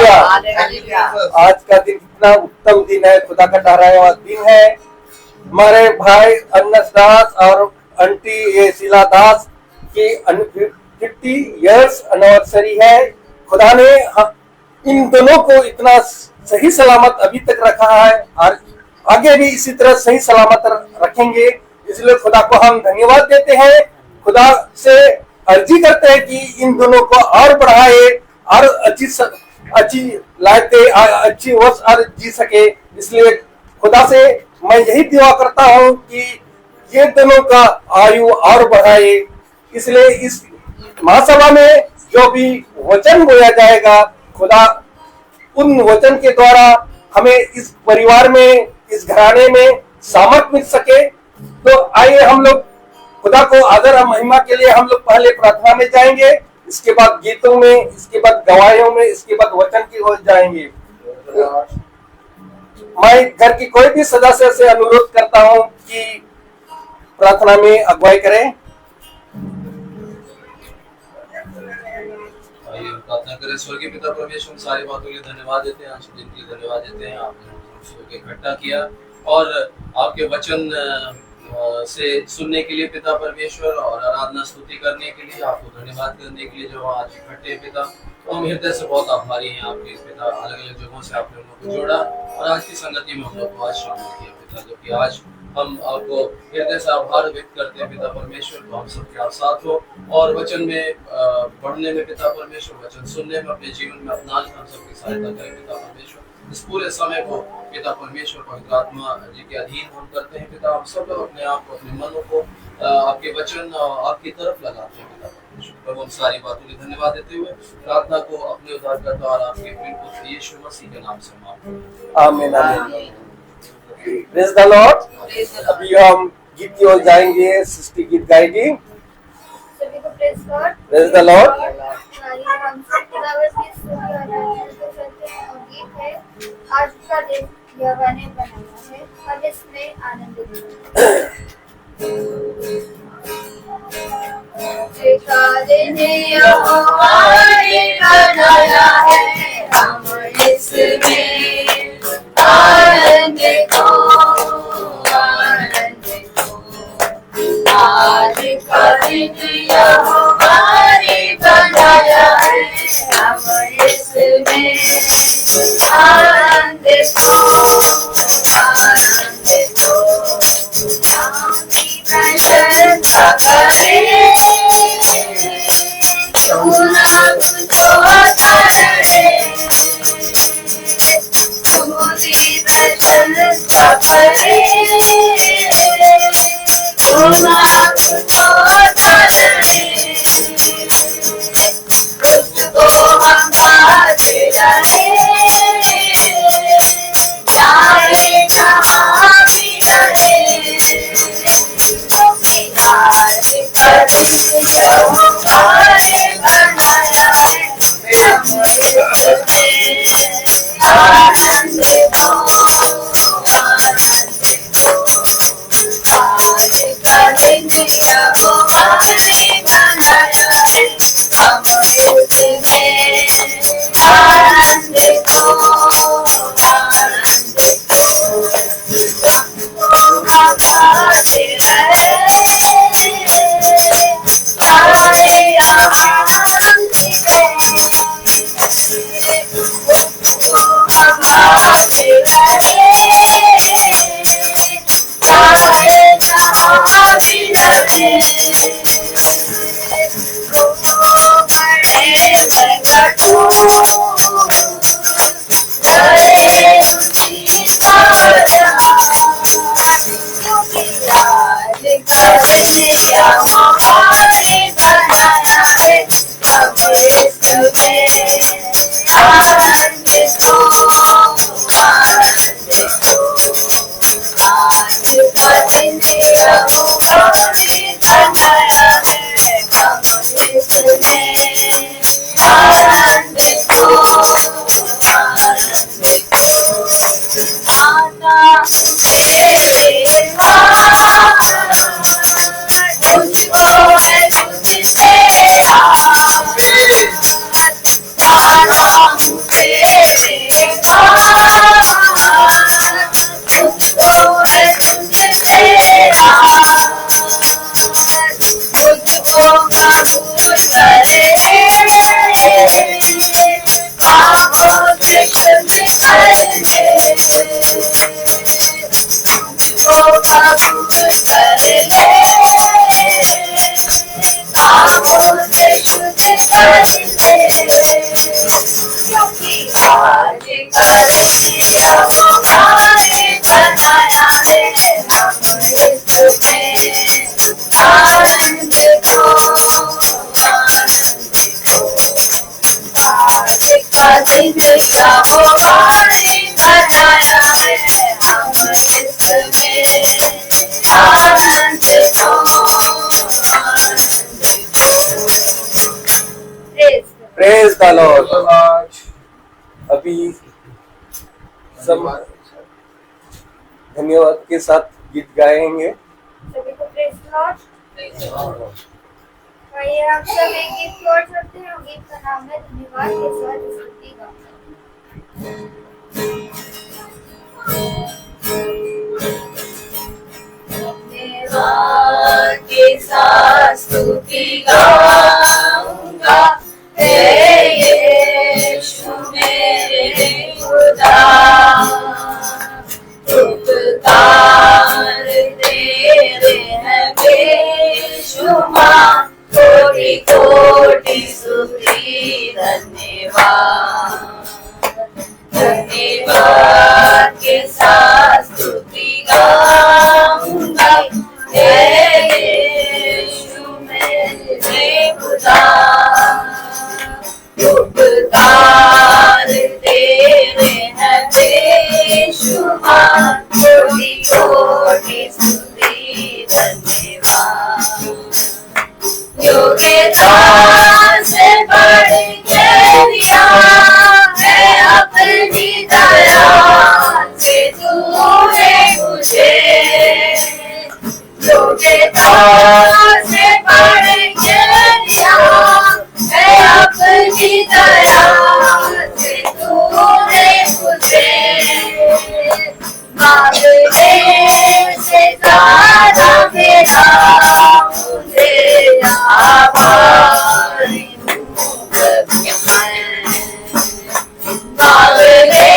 Hallelujah. आज का दिन कितना उत्तम दिन है, खुदा का ठहराया हुआ दिन है। हमारे भाई अन्नस दास और आंटी ये शीला दास की 50 इयर्स एनिवर्सरी है। खुदा ने इन दोनों को इतना सही सलामत अभी तक रखा है और आगे भी इसी तरह सही सलामत रखेंगे, इसलिए खुदा को हम धन्यवाद देते हैं। खुदा से अर्जी करते हैं कि इन दोनों को और बढ़ाए और अच्छी लाइफ दे, अच्छी वर्ष और जी सके। इसलिए खुदा से मैं यही दुआ करता हूँ कि ये दोनों का आयु और बढ़ाए। इसलिए इस महासभा में जो भी वचन बोया जाएगा, खुदा उन वचन के द्वारा हमें इस परिवार में, इस घराने में सामर्थ मिल सके। तो आइए हम लोग खुदा को आदर और महिमा के लिए हम लोग पहले प्रार्थना में जाएंगे, इसके बाद गीतों में, इसके बाद गवाहियों में, इसके बाद वचन की ओर जाएंगे। मैं घर की कोई भी सदस्य से अनुरोध करता हूं कि प्रार्थना में अगुवाई करें। प्रार्थना करें। स्वर्गीय पिता परमेश्वर, हम सारी बातों के लिए धन्यवाद देते हैं, आज के दिन के लिए धन्यवाद देते हैं। आपने हमको इकट्ठा किया और आपके वचन से सुनने के लिए पिता परमेश्वर और आराधना स्तुति करने के लिए, आपको धन्यवाद करने के लिए जो आज इकट्ठे पिता, तो हम हृदय से बहुत आभारी हैं आपके पिता। अलग अलग जगहों से आपने हम लोग को जोड़ा और आज की संगति में हम लोग को आज शामिल किया पिता, जबकि आज हम आपको हृदय से आभार व्यक्त करते हैं पिता परमेश्वर। तो हम सबके आप साथ हो और वचन में बढ़ने में पिता परमेश्वर, वचन सुनने में, अपने जीवन में अपनाने में हम सबकी सहायता करें पिता परमेश्वर। इस पूरे समय को पिता परमेश्वर पवित्र आत्मा जी के अधीन हम करते हैं पिता। हम सब लोग अपने आप को, अपने मनों को आपके वचन आपकी तरफ लगाते हैं पिता परमेश्वर। प्रभु, हम सारी बातों के धन्यवाद देते हुए प्रार्थना को अपने उद्धारकर्ता और आपके प्रिय पुत्र यीशु मसीह के नाम से मांगते हैं, आमीन आमीन। Praise the Lord. अभी हम गीत की ओर जाएंगे, सृष्टि गीत गाएगी। सभी को praise God. Praise the Lord. आइए हम सब खुदावंद की स्तुति और आराधना करते हैं और गीत है आज का दिन यहोवा ने बनाया है, हम इसमें आनंदित हैं। दिन यहोवा ने बनाया है, हम इसमें आनंदित हो, आनंदित हो। आज का दिन यहोवा ने बनाया है, हम इसमें आनंदित हो, आनंदित हो। प्रशंसा करें, सोना मुझको करे, पूरी प्रशंसा करे, सोना मुझको करे, उसको हम गाते रहे, चाहे जहाँ भी रहे। आज का दिन यहोवा ने बनाया है, हम इसमें आनंदित हो, आनंदित हो। आज का दिन यहोवा ने बनाया है, हम इसमें आनंदित हो, आनंदित हो। हम गाते रहे, आए आनंद को, हम गाते रहे, आए जहाँ भी रहे। बड़े संकट करे उसकी साजा, आज का दिन यहोवा ने बनाया है, हम इसमें आनंदित हो, आनंदित हो। आज का दिन यहोवा ने बनाया है, हम इसमें आनंदित हो, आनंदित हो। आना तेरे पास, मुझको है तुझसे आना तेरे आज का दिन हमारे बनाया है, हम इसमें आनंद को, आज का दिन हमारे बनाया है, हम इसमें आनंद को, प्रेज द लॉर्ड। अभी सब धन्यवाद के साथ गीत गाएंगे। सभी को प्रेज लॉर्ड। आइए आप सब एक गीत की ओर चलते हैं और गीत का नाम है धन्यवाद के साथ स्तुति गाना। धन्यवाद के साथ स्तुति गाऊंगा, हे यीशु मेरे खुदा, उपकार तेरे हैं बेशुमार, कोटि कोटि स्तुति धन्यवाद। धन्यवाद के साथ स्तुति गाऊंगा, हे यीशु मेरे खुदा, उपकार तेरे हैं बेशुमार, कोटि कोटि स्तुति धन्यवाद। योग्यता से बढ़ के दिया है अपनी दया से तूने मुझे, योग्यता से बढ़ के दिया है अपनी दया से तूने मुझे, मांगने से ज्यादा मेरा मुझे आभारी हूँ प्रभु मैं, मांगने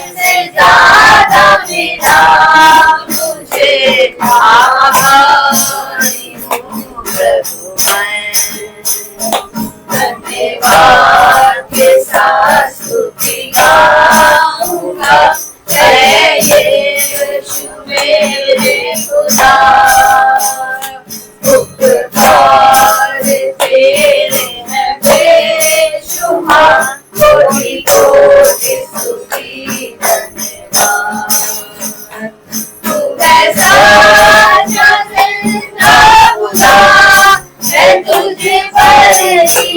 से ज्यादा मेरा मुझे आभारी हूँ प्रभु मैं। धन्यवाद के साथ स्तुति गाऊंगा, हे यीशु मेरे खुदा, उपकार तेरे हैं बेशुमार, कोटि कोटि स्तुति धन्यवाद। तू ऐसा जिंदा खुदा है, तुझे पर ही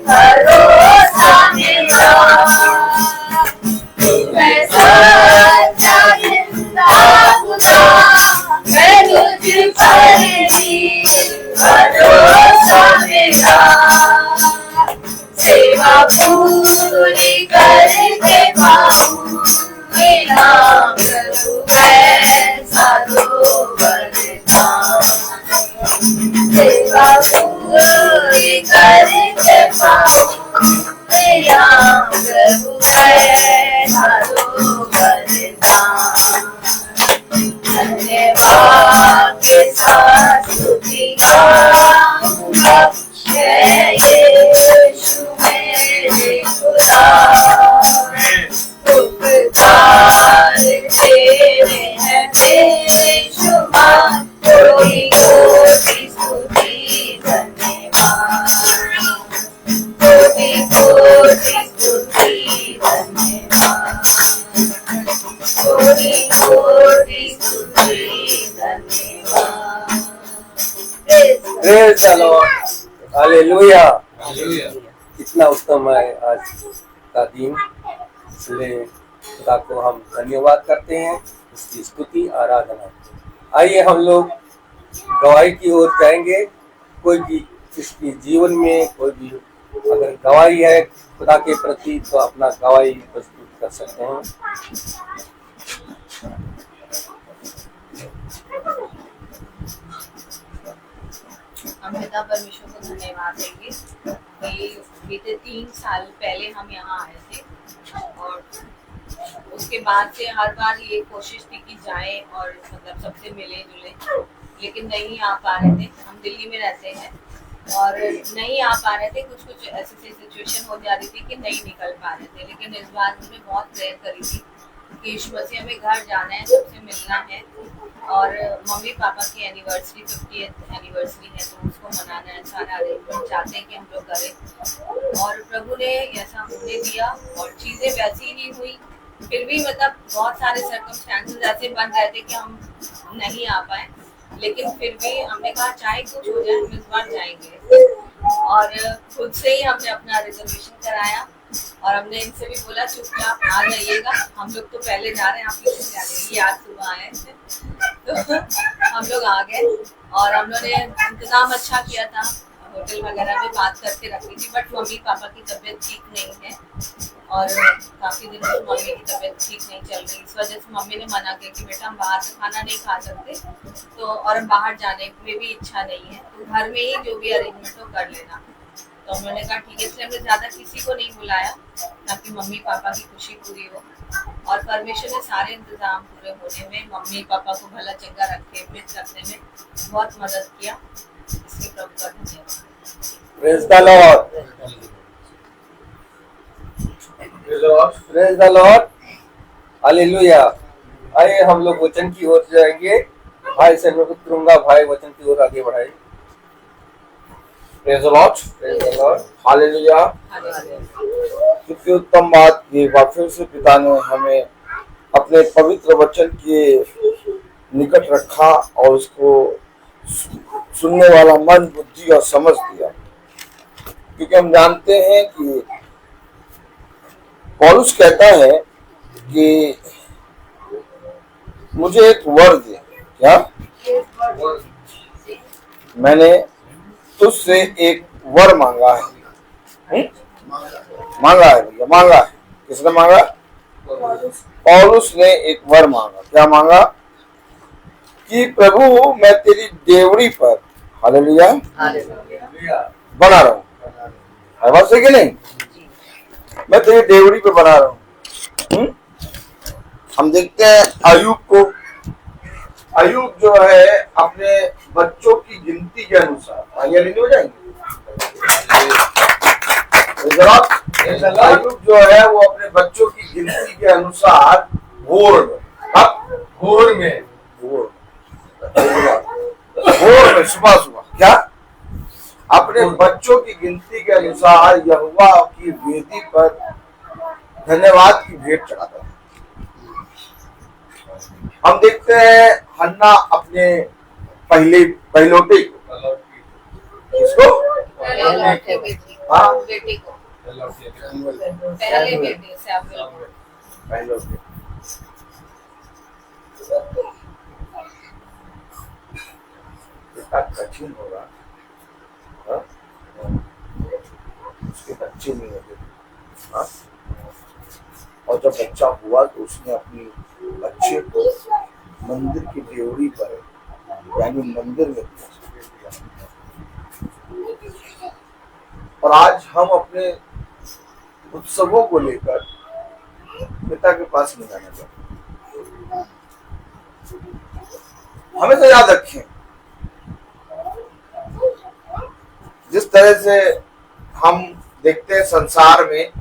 भरोसा मेरा, तू ऐसा जिंदा खुदा है, तुझे पर ही भरोसा मेरा, सेवा पूरी करके पाऊं मेरा प्रभु ऐसा दो वरदान, सेवा पूरी करके पाऊं मेरा प्रभु ऐसा दो वरदान। धन्यवाद के साथ स्तुति गाऊंगा, हे यीशु मेरे खुदा, उपकार तेरे हैं बेशुमार, कोटि कोटि स्तुति धन्यवाद, कोटि कोटि स्तुति धन्यवाद, कोटि कोटि स्तुति धन्यवाद। Praise the lord. Hallelujah. Hallelujah. कितना उत्तम है आज का दिन, इसलिए खुदा को हम धन्यवाद करते हैं, उसकी स्तुति आराधना। आइए हम लोग गवाही की ओर जाएंगे। कोई भी किसके जीवन में कोई भी अगर गवाही है खुदा के प्रति, तो अपना गवाही प्रस्तुत कर सकते हैं। हम पिता परमेश्वर को धन्यवाद देंगे कि बीते 3 साल पहले हम यहाँ आए थे, और उसके बाद से हर बार ये कोशिश थी कि जाएं और मतलब सबसे मिले जुले, लेकिन नहीं आ पा रहे थे। हम दिल्ली में रहते हैं और नहीं आ पा रहे थे, कुछ कुछ ऐसी सिचुएशन हो जा रही थी कि नहीं निकल पा रहे थे। लेकिन इस बार हमने बहुत प्रेयर करी थी कि यीशु मसीह हमें घर जाना है, सबसे मिलना है, और मम्मी पापा की एनिवर्सरी 50th एनिवर्सरी है तो उसको मनाना है। सारा अरेंजमेंट चाहते हैं कि हम लोग करें, और प्रभु ने ऐसा होने दिया और चीज़ें वैसी ही नहीं हुई। फिर भी मतलब बहुत सारे सर्कमस्टेंसेस ऐसे बन रहे थे कि हम नहीं आ पाए, लेकिन फिर भी हमने कहा चाहे कुछ हो जाए हम इस बार जाएंगे, और खुद से ही हमने अपना रिजर्वेशन कराया, और हमने इनसे भी बोला चुपचाप आ जाइएगा, हम लोग तो पहले जा रहे हैं, आप लोग जा रहे हैं। ये आज सुबह आए तो हम लोग आ गए, और हम लोगों ने इंतजाम अच्छा किया था, होटल वगैरह में बात करके रखी थी। बट मम्मी पापा की तबीयत ठीक नहीं है, और काफ़ी दिनों से मम्मी की तबीयत ठीक नहीं चल रही। इस वजह से मम्मी ने मना किया कि बेटा हम बाहर से खाना नहीं खा सकते, तो और हम बाहर जाने में भी इच्छा नहीं है, तो घर में ही जो भी अरेंजमेंट हो कर लेना। तो उन्होंने कहा ठीक है, इसलिए हमने ज़्यादा किसी को नहीं बुलाया ताकि मम्मी पापा की खुशी पूरी हो, और परमेश्वर ने सारे इंतजाम पूरे होने में मम्मी पापा को भला चंगा रखे, फिट रखने में बहुत मदद किया। इसलिए प्रभु का धन्यवाद। Praise the Lord, praise the lord, hallelujah. आइए हम लोग वचन की ओर जाएंगे। भाई से मैं करूंगा, भाई वचन की ओर आगे बढ़ाए। Praise the Lord, praise the lord, hallelujah. कितनी उत्तम बात की वापस से पिता ने हमें अपने पवित्र वचन के निकट रखा और उसको सुनने वाला मन, बुद्धि और समझ दिया। क्योंकि हम जानते हैं कि पौलुस कहता है कि मुझे एक वर दे। क्या? मैंने तुझसे एक वर मांगा है। मांगा है भैया, मांगा है। किसने मांगा? पौलुस ने एक वर मांगा। क्या मांगा? कि प्रभु मैं तेरी डेवड़ी पर, हालेलुया, बना रहा हूं। है बात सही कि नहीं? मैं तेरी डेवड़ी पे बना रहा हूं। हम देखते हैं अय्यूब को। अय्यूब जो है अपने बच्चों की गिनती के अनुसार, आगे नहीं हो जाएंगे। अय्यूब जो है वो अपने बच्चों की गिनती के अनुसार भोर में सुबह सुबह क्या अपने बच्चों की गिनती के अनुसार यहोवा की वेदी पर धन्यवाद की भेंट चढ़ाता है। हम देखते हैं हन्ना अपने पहलोटे को, किसको? हाँ, बेटी को, पहले बेटे से पहलोटे। कठिन होगा, उसके बच्चे नहीं होते। और जब बच्चा हुआ तो उसने अपनी बच्चे को मंदिर की डेवड़ी पर, यानी मंदिर में दिया। और आज हम अपने उत्सवों को लेकर पिता के पास नहीं जाना चाहते। हमें तो याद रखें, जिस तरह से हम देखते हैं संसार में,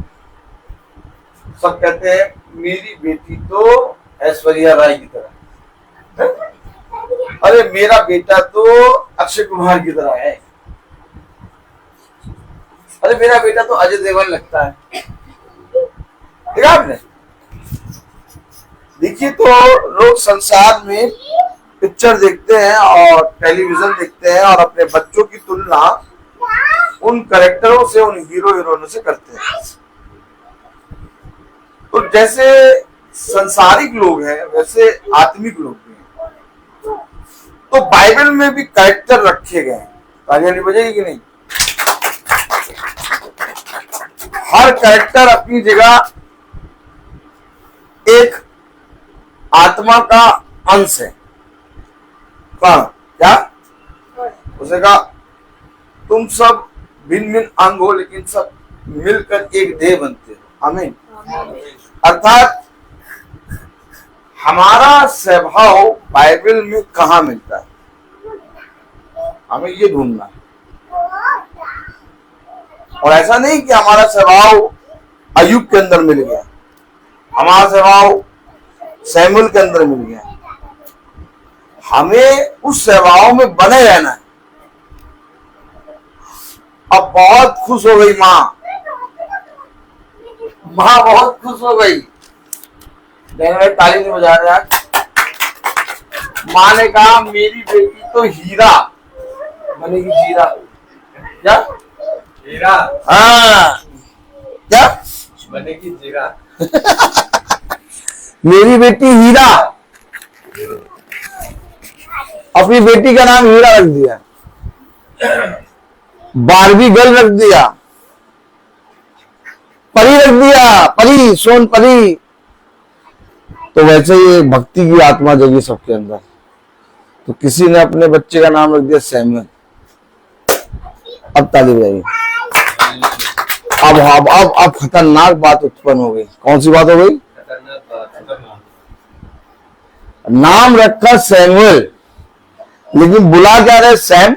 सब कहते हैं मेरी बेटी तो ऐश्वर्या राय की तरह है, अरे मेरा बेटा तो अक्षय कुमार की तरह है, अरे मेरा बेटा तो अजय देवगन लगता है। देखा आपने? देखिए, तो लोग संसार में पिक्चर देखते हैं और टेलीविजन देखते हैं और अपने बच्चों की तुलना उन कैरेक्टरों से, उन हीरो हीरोइनों से करते हैं। तो जैसे संसारिक लोग हैं वैसे आत्मिक लोग भी हैं। तो बाइबल में भी कैरेक्टर रखे गए हैं। तालियां नहीं बजेगी कि नहीं? हर कैरेक्टर अपनी जगह एक आत्मा का अंश है। क्या उसे कहा तुम सब भिन्न भिन्न अंग हो लेकिन सब मिलकर एक देह बनते हो। आमीन। अर्थात हमारा स्वभाव बाइबल में कहाँ मिलता है, हमें ये ढूंढना है। और ऐसा नहीं कि हमारा स्वभाव अय्यूब के अंदर मिल गया, हमारा स्वभाव सैमुअल के अंदर मिल गया। हमें उस स्वभाव में बने रहना है। अब बहुत खुश हो गई माँ बहुत खुश हो गई। ताली नहीं बजा रहे आज। माँ ने कहा मेरी बेटी तो हीरा बनेगी, हीरा। क्या हीरा? हाँ, क्या बनेगी जीरा। मेरी बेटी हीरा। अपनी बेटी का नाम हीरा रख दिया, बारबी गर्ल रख दिया, परी रख दिया, परी, सोन परी। तो वैसे ही भक्ति की आत्मा जगी सबके अंदर। तो किसी ने अपने बच्चे का नाम रख दिया सैमुअल। अब ताली बजाइए। अब खतरनाक बात उत्पन्न हो गई। कौन सी बात हो गई? नाम रखा सैमुअल, लेकिन बुला क्या रहे? सैम।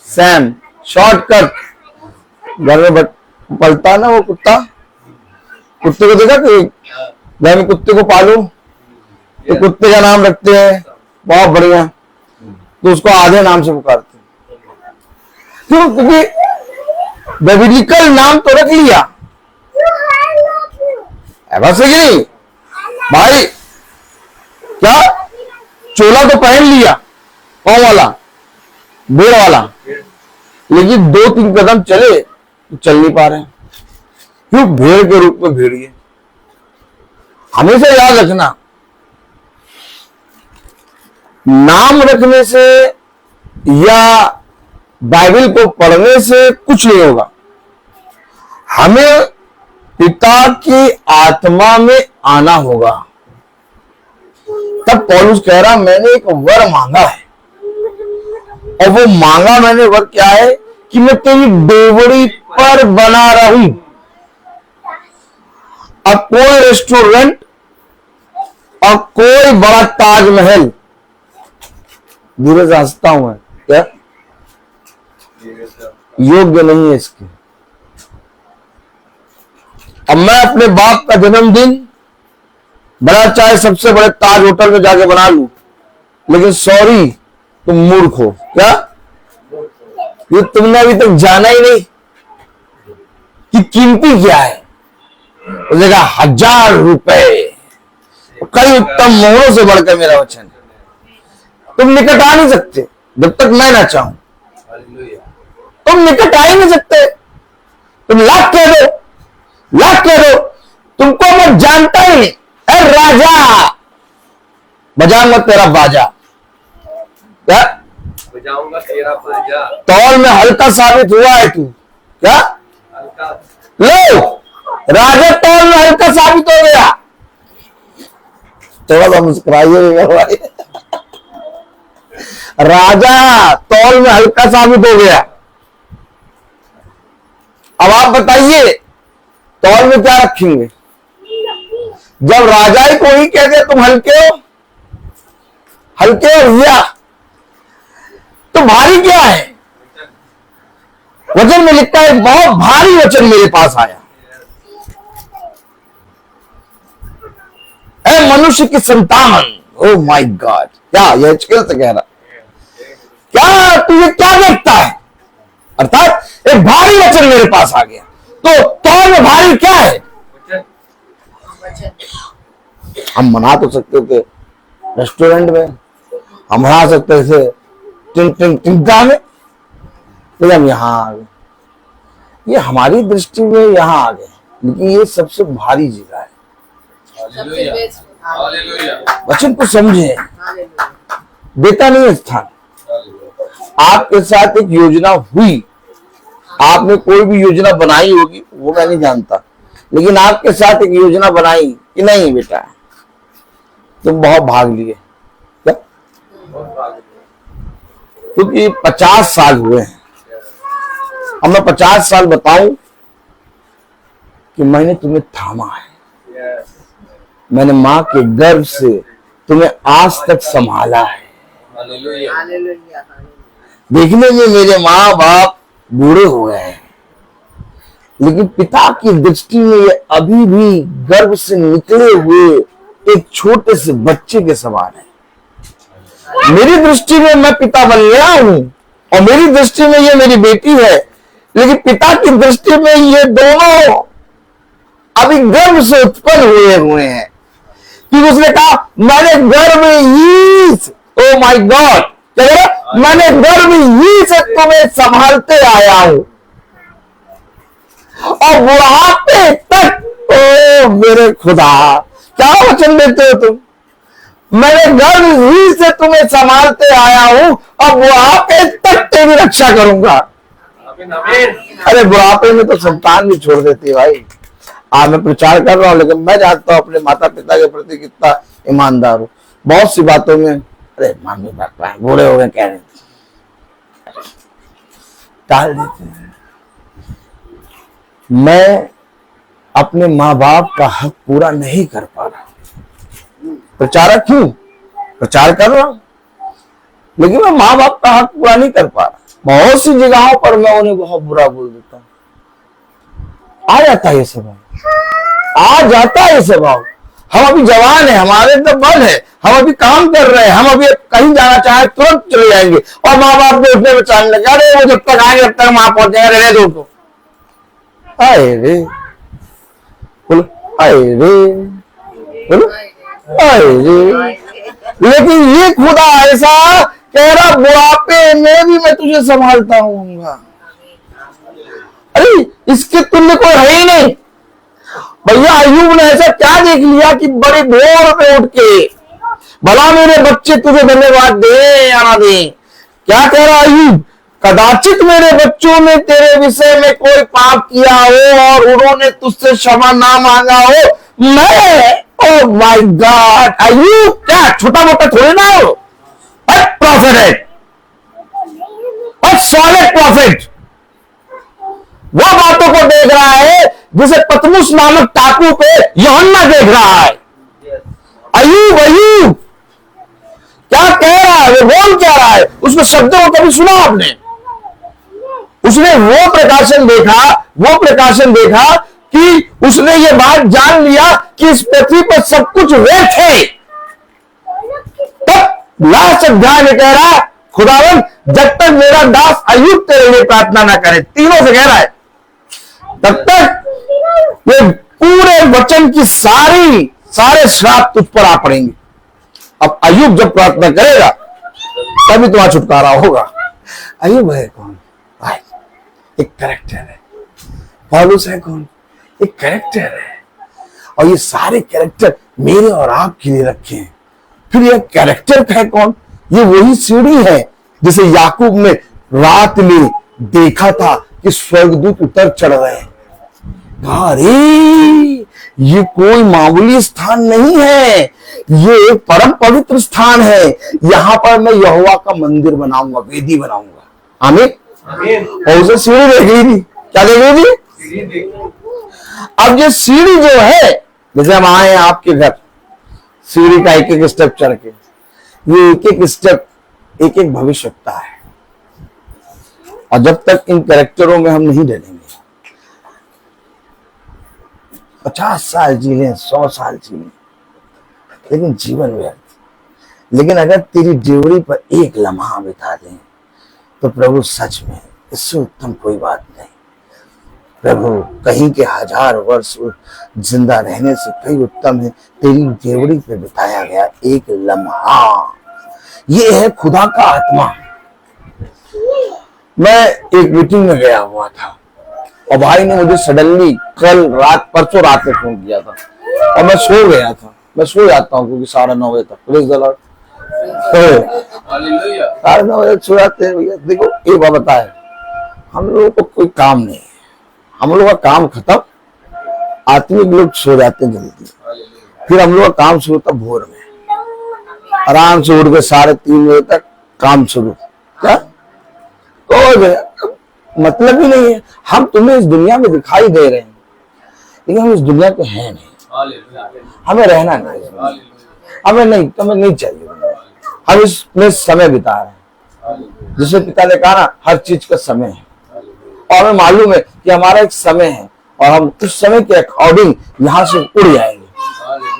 Sam shortcut. घर में पलता है ना वो कुत्ता, कुत्ते को देखा कि घर में कुत्ते को पालू तो कुत्ते का नाम रखते हैं बहुत बढ़िया, तो उसको आधे नाम से पुकारते हैं। क्यों? क्योंकि बिब्लिकल नाम तो रख लिया, बस है कि नहीं भाई? क्या चोला तो पहन लिया, कौन वाला? भेड़ वाला, लेकिन 2-3 कदम चले तो चल नहीं पा रहे। क्यों? भेड़ के रूप में भेड़िए। हमेशा याद रखना, नाम रखने से या बाइबल को पढ़ने से कुछ नहीं होगा। हमें पिता की आत्मा में आना होगा। तब पौलुस कह रहा मैंने एक वर मांगा है, और वो मांगा मैंने वर क्या है कि मैं तेरी डेवड़ी पर बना रहूं। अब कोई रेस्टोरेंट और कोई बड़ा ताजमहल, धीरे से हंसता हूं मैं, क्या योग्य नहीं है इसके। अब मैं अपने बाप का जन्मदिन बड़ा चाहे सबसे बड़े ताज होटल में जाके बना लूं, लेकिन सॉरी तुम मूर्ख हो। क्या? ये तुमने अभी तक जाना ही नहीं कि कीमती क्या है। उस जगह 1000 रुपए, कई उत्तम मोहरों से बढ़कर मेरा वचन है। तुम निकट आ नहीं सकते जब तक मैं ना चाहूं। तुम निकट आ ही नहीं सकते। तुम लाख कह दो, लाख कह दो, तुमको मैं जानता ही नहीं। अरे राजा, बजाऊंगा तेरा बाजा। क्या? बजाऊंगा तेरा बाजा। तौल में हल्का साबित हुआ है तू। क्या? हल्का। लो, राजा तौल में हल्का साबित हो गया। थोड़ा सा मुस्कुराइए भाई। राजा तौल में हल्का साबित हो गया। अब आप बताइए तौल में क्या रखेंगे? जब राजा ही को ही कह दे तुम हल्के हो, हल्के हो भैया, तो भारी क्या है? वचन में लिखता है बहुत भारी वचन मेरे पास आया। ऐ मनुष्य की संतान, ओ माय गॉड, क्या यह हिजकिय्याह से कह रहा, क्या तुझे क्या देखता है? अर्थात एक भारी वचन मेरे पास आ गया। तो तौल में भारी क्या है? हम मना तो सकते थे रेस्टोरेंट में, हम मना सकते थे टिंटा में, लेकिन हम यहां आ गए। ये हमारी दृष्टि में यहां आ गए, लेकिन ये सबसे भारी जगह है। वचन को समझे, देता नहीं है स्थान। आपके साथ एक योजना हुई, आपने कोई भी योजना बनाई होगी वो मैं नहीं जानता, लेकिन आपके साथ एक योजना बनाई कि नहीं बेटा तुम बहुत भाग लिए। क्या? क्योंकि 50 साल हुए हैं। अब मैं 50 साल बताऊं कि मैंने तुम्हें थामा है, मैंने मां के गर्भ से तुम्हें आज तक संभाला है। देखने में मेरे माँ बाप बूढ़े हो गए हैं, लेकिन पिता की दृष्टि में ये अभी भी गर्भ से निकले हुए एक छोटे से बच्चे के समान है। मेरी दृष्टि में मैं पिता बन गया हूं और मेरी दृष्टि में ये मेरी बेटी है, लेकिन पिता की दृष्टि में ये दोनों अभी गर्भ से उत्पन्न हुए हैं। कि उसने कहा मैंने गर्भ ही, ओ माय गॉड, मैंने गर्भ ही से तुम्हें संभालते आया हूं और बुढ़ापे तक, ओ मेरे खुदा क्या वचन देते हो तुम, मैंने गर्भ ही से तुम्हें संभालते आया हूं और बुढ़ापे तक तेरी रक्षा करूंगा। अरे बुढ़ापे में तो संतान भी छोड़ देती है भाई। आज मैं प्रचार कर रहा हूं, लेकिन मैं जानता हूं अपने माता पिता के प्रति कितना ईमानदार हूं। बहुत सी बातों में अरे मम्मी पापा बूढ़े हो गए कह रहे टाल देते हैं। मैं अपने माँ बाप का हक पूरा नहीं कर पा रहा। प्रचारक हूं, प्रचार कर रहा हूं, लेकिन मैं माँ बाप का हक पूरा नहीं कर पा रहा। बहुत सी जगहों पर मैं उन्हें बहुत बुरा बोल देता हूं। आ जाता है ये स्वभाव, आ जाता है ये स्वभाव। हम अभी जवान है, हमारे अंदर बल है, हम अभी काम कर रहे हैं, हम अभी कहीं जाना चाहे तुरंत चले जाएंगे और माँ बाप को उठने में टाइम लगे। अरे वो जब तक आएंगे जब तक वहां पहुंचेंगे, रहने दो उनको। आए रे बोलो, आए रे बोलो, आए रे। लेकिन ये खुदा ऐसा कह रहा बुढ़ापे में भी मैं तुझे संभालता हूँ। अरे इसके तुल्य कोई है ही नहीं भैया। अय्यूब ने ऐसा क्या देख लिया कि बड़े भोर में उठ के भला मेरे बच्चे तुझे धन्यवाद दे या ना दे। क्या कह रहा अय्यूब, कदाचित मेरे बच्चों ने तेरे विषय में कोई पाप किया हो और उन्होंने तुझसे क्षमा ना मांगा हो। मैं, ओ माय गॉड, अय्यूब क्या छोटा मोटा थोड़े ना हो, प्रॉफिट है और सॉलिड प्रॉफिट। वो बातों को देख रहा है जिसे पतमुस नामक टापू पे यूहन्ना देख रहा है। अय्यूब अय्यूब क्या कह रहा है, वो बोल क्या रहा है, उसमें शब्दों को कभी सुना आपने? उसने वो प्रकाशन देखा कि उसने ये बात जान लिया कि इस पृथ्वी पर सब कुछ व्यर्थ है। तब लास्ट अध्याय में कह रहा खुदावन जब तक मेरा दास अय्यूब तेरे लिए प्रार्थना ना करे, तीनों से कह रहा है, तब तक ये पूरे वचन की सारे श्राप तुझ पर आ पड़ेंगे। अब अय्यूब जब प्रार्थना करेगा तभी तुम्हारा छुटकारा होगा। अय्यूब है कौन भाई? एक कैरेक्टर है। पौलुस है कौन? एक कैरेक्टर है। और ये सारे कैरेक्टर मेरे और आपके लिए रखे हैं। फिर ये कैरेक्टर है कौन? ये वही सीढ़ी है जिसे याकूब ने रात में देखा था कि स्वर्गदूत उतर चढ़ रहे हैं। अरे ये कोई मामूली स्थान नहीं है, ये एक परम पवित्र स्थान है। यहां पर मैं यहोवा का मंदिर बनाऊंगा, वेदी बनाऊंगा। आमीन। और उसे सीढ़ी देख रही थी। क्या देख रही थी? अब ये सीढ़ी जो है, जैसे हम आए हैं आपके घर, सीढ़ी का एक एक स्टेप चढ़ के, ये एक एक स्टेप एक एक भविष्यता है। और जब तक इन कैरेक्टरों में हम नहीं डलेंगे, 50 साल जी लें, 100 साल जी लें, लेकिन जीवन व्यर्थ। लेकिन अगर तेरी ड्यूटी पर एक लम्हा बिता दें तो प्रभु सच में इससे उत्तम कोई बात नहीं। प्रभु कहीं के 1000 वर्ष जिंदा रहने से कई उत्तम है तेरी ड्यूटी पे बिताया गया एक लम्हा। ये है खुदा का आत्मा। मैं एक मीटिंग में गया हुआ था और भाई ने मुझे सडनली परसों रात में फोन किया था और मैं सो गया था। मैं सो जाता हूँ क्योंकि 9:30 बजे तक, प्रेज़ द लॉर्ड, 9:30 बजे सो जाते हैं भैया। देखो एक बात बताए, हम लोगों को कोई काम नहीं है, हम लोगों का काम खत्म, आत्मिक लोग सो जाते हैं जल्दी, फिर हम लोग का काम शुरू होता भोर में, आराम से उठ के 3:30 बजे तक काम शुरू। क्या तो मतलब ही नहीं है। हम तुम्हें इस दुनिया में दिखाई दे रहे हैं लेकिन हम इस दुनिया के हैं नहीं। हमें रहना नहीं, हमें नहीं चाहिए। हम इसमें समय बिता रहे हैं। जिसे पिता ने कहा ना, हर चीज का समय है और हमें मालूम है कि हमारा एक समय है और हम उस समय के अकॉर्डिंग यहाँ से उड़ जाएंगे।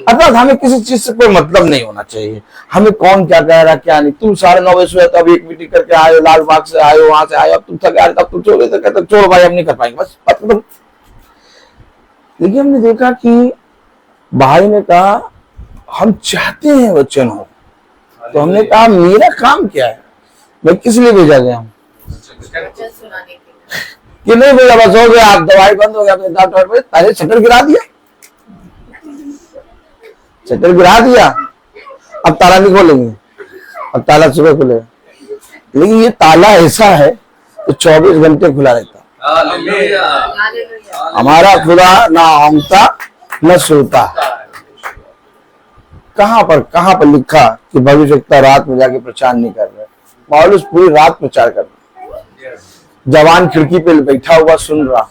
अर्थात हमें किसी चीज से कोई मतलब नहीं होना चाहिए, हमें कौन क्या कह रहा क्या नहीं। तुम 9:30 सोया तो अभी एक मीटिंग करके आए, लाल बाग से आए, वहां से आए, अब तुम थक गए, तब तुम छोड़े तो कहते छोड़ो भाई हम नहीं कर पाएंगे, बस मतलब। लेकिन हमने देखा कि भाई ने कहा हम चाहते हैं वचन हो, तो हमने कहा मेरा काम क्या है, मैं किस लिए भेजा गया हूँ वचन सुनाने के लिए। कि नहीं भैया बस हो गया, आप दवाई बंद हो गया, अपने दांत वाट पहले शटर गिरा दिया, शटर गिरा दिया, अब ताला नहीं खोलेंगे, अब ताला सुबह खुलेगा। लेकिन ये ताला ऐसा है तो 24 घंटे खुला रहता है। हालेलुया। हमारा खुदा ना औंगता न सोता। कहां पर लिखा कि भविष्यवक्ता रात में जाके प्रचार नहीं कर रहे? पौलुस पूरी रात प्रचार कर रहे, जवान खिड़की पे बैठा हुआ सुन रहा,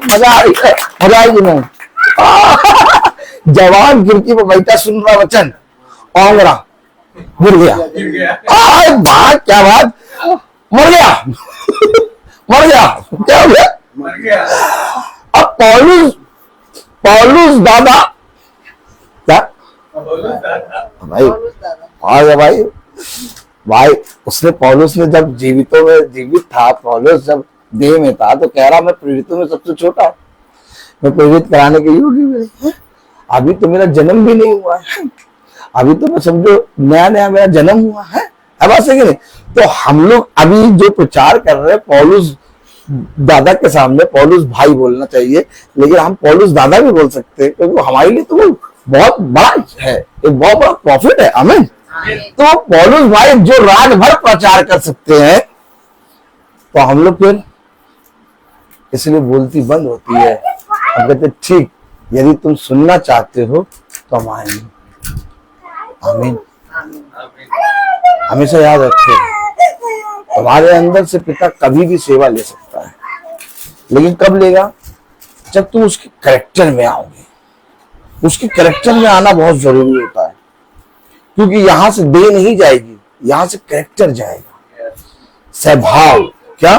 मजा आएगी नहीं। जवान खिड़की पे बैठा सुन रहा वचन, औंग रहा, गिर गया, बात क्या बात, मर गया क्या हो गया, मर गया। अब पौलुस दादा क्या भाई आ गया भाई उसने, पौलुस ने जब जीवित था, पौलुस जब देह में था तो कह रहा मैं प्रेरितों में सबसे छोटा, मैं प्रेरित कराने के योग्य भी नहीं, अभी तो मेरा जन्म भी नहीं हुआ है, अभी तो मैं समझो नया मेरा जन्म हुआ है, अब ऐसे नहीं। तो हम लोग अभी जो प्रचार कर रहे हैं, पौलुस दादा के सामने पौलुस भाई बोलना चाहिए, लेकिन हम पौलुस दादा भी बोल सकते हैं, क्योंकि हमारे लिए तो वो बहुत बड़ा है, एक बहुत बड़ा प्रॉफिट है। आमीन। तो पौलुस भाई जो रात भर प्रचार कर सकते हैं, तो हम लोग फिर इसलिए बोलती बंद होती है। हम कहते ठीक, यदि तुम सुनना चाहते हो तो हम आएंगे। आमीन। हमेशा याद रखिए, तुम्हारे अंदर से पिता कभी भी सेवा ले सकता है, लेकिन कब लेगा? जब तुम उसके कैरेक्टर में आओगे। उसके कैरेक्टर में आना बहुत जरूरी होता है, क्योंकि यहां से दे नहीं जाएगी, यहां से कैरेक्टर जाएगा। स्वभाव क्या?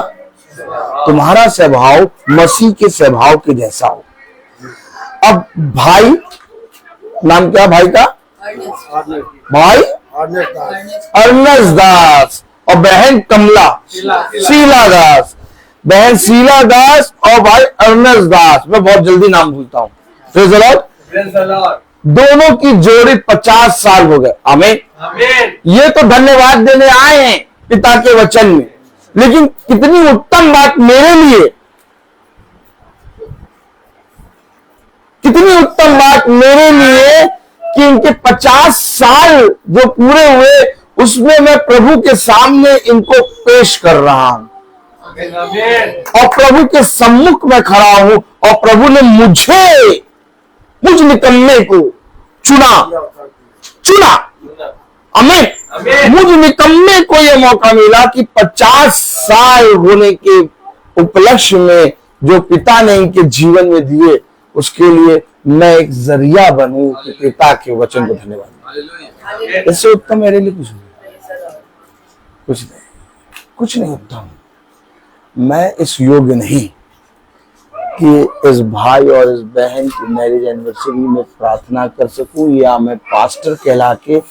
तुम्हारा स्वभाव मसीह के स्वभाव के जैसा हो। अब भाई नाम क्या भाई का? भाई अर्नस दास और बहन कमला शीला दास, बहन शीला दास और भाई अर्नस दास। मैं बहुत जल्दी नाम भूलता हूँ। दोनों की जोड़ी 50 साल हो गए। आमीन। ये तो धन्यवाद देने आए हैं पिता के वचन में, लेकिन कितनी उत्तम बात मेरे लिए, कितनी उत्तम बात मेरे लिए कि इनके 50 साल जो पूरे हुए, उसमें मैं प्रभु के सामने इनको पेश कर रहा हूं और प्रभु के सम्मुख में खड़ा हूं, और प्रभु ने मुझ निकम्मे को चुना। आमीन। मुझ निकम्मे को यह मौका मिला कि 50 साल होने के उपलक्ष्य में जो पिता ने इनके जीवन में दिए, उसके लिए मैं एक जरिया बनूं कि पिता के वचन को धन्यवाद। इससे उत्तम मेरे लिए कुछ नहीं उत्तम। मैं इस योग्य नहीं कि इस भाई और इस बहन की मैरिज एनिवर्सरी में प्रार्थना कर सकूं, या मैं पास्टर कहला के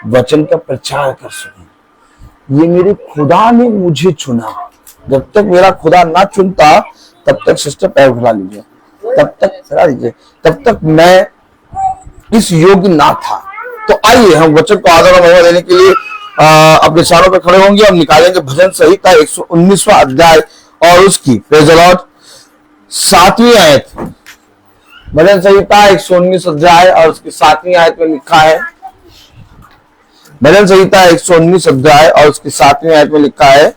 वचन का प्रचार कर सकूं। ये मेरे खुदा ने मुझे चुना। जब तक मेरा खुदा ना चुनता, तब तक सिस्टर पैर फैला लीजिए, तब तक फैला लीजिए, तब तक मैं इस योग्य ना था। तो आइए हम वचन को आदर और महिमा देने के लिए अपने सारों पर खड़े होंगे। हम निकालेंगे भजन संहिता 119वां अध्याय और उसकी प्रेज़ द लॉर्ड 7वीं आयत। भजन संहिता 119 अध्याय और उसकी 7वीं आयत में लिखा है, भजन संहिता 119 अध्याय और उसकी 7वीं आयत में लिखा है,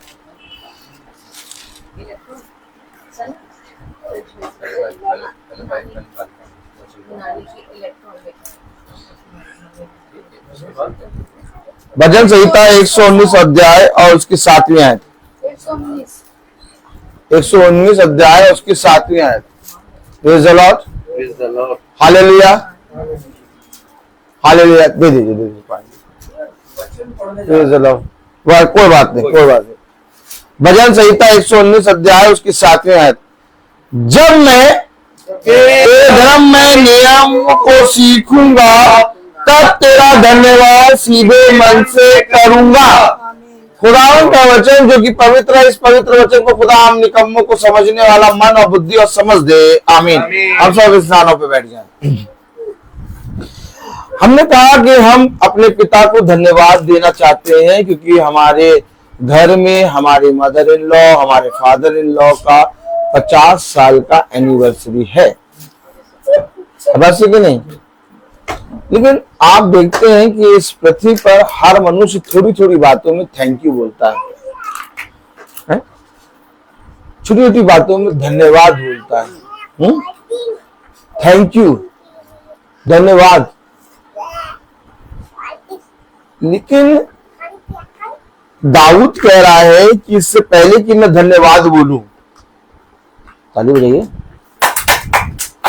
भजन संहिता 119 अध्याय और उसकी 7वीं आयत। 119 अध्याय और उसकी 7वीं आयत। Praise the lord. Hallelujah. Hallelujah. दे दीजिए। Praise the lord. कोई बात नहीं। भजन संहिता 119 अध्याय उसकी 7वीं आयत। जब मैं तेरे धर्म में नियम को सीखूंगा तब तेरा धन्यवाद सीधे मन से करूंगा। खुदावन का वचन जो कि पवित्र है, इस पवित्र वचन को खुदा हम निकम्मों को समझने वाला मन और बुद्धि और समझ दे। आमीन। हम सब स्थानों पे बैठ जाएं। हमने कहा कि हम अपने पिता को धन्यवाद देना चाहते हैं क्योंकि हमारे घर में हमारे मदर इन लॉ, हमारे फादर इन लॉ का 50 साल का एनिवर्सरी है, बस कि नहीं। लेकिन आप देखते हैं कि इस पृथ्वी पर हर मनुष्य थोड़ी थोड़ी बातों में थैंक यू बोलता है, छोटी छोटी बातों में धन्यवाद बोलता है। थैंक यू, धन्यवाद। लेकिन दाऊद कह रहा है कि इससे पहले कि मैं धन्यवाद बोलूं, ताली बजाइए,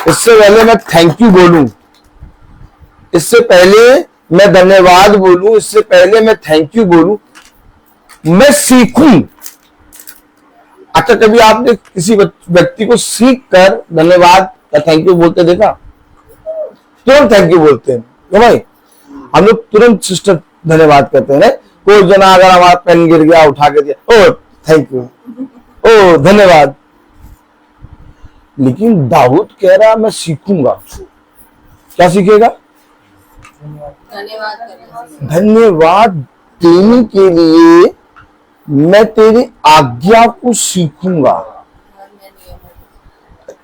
इससे पहले मैं थैंक यू बोलूं, इससे पहले मैं धन्यवाद बोलूं, इससे पहले मैं थैंक यू बोलूं, मैं सीखूं। अच्छा, कभी आपने किसी व्यक्ति को सीख कर धन्यवाद या थैंक यू बोलते देखा? तुरंत थैंक यू बोलते हैं तो भाई हम लोग तुरंत सिस्टर धन्यवाद करते हैं। कोई जना अगर हमारा पेन गिर गया उठा के दिया, ओ थैंक यू, ओ धन्यवाद। लेकिन दाऊद कह रहा मैं सीखूंगा। क्या सीखेगा? धन्यवाद देने के लिए मैं तेरी आज्ञा को सीखूंगा।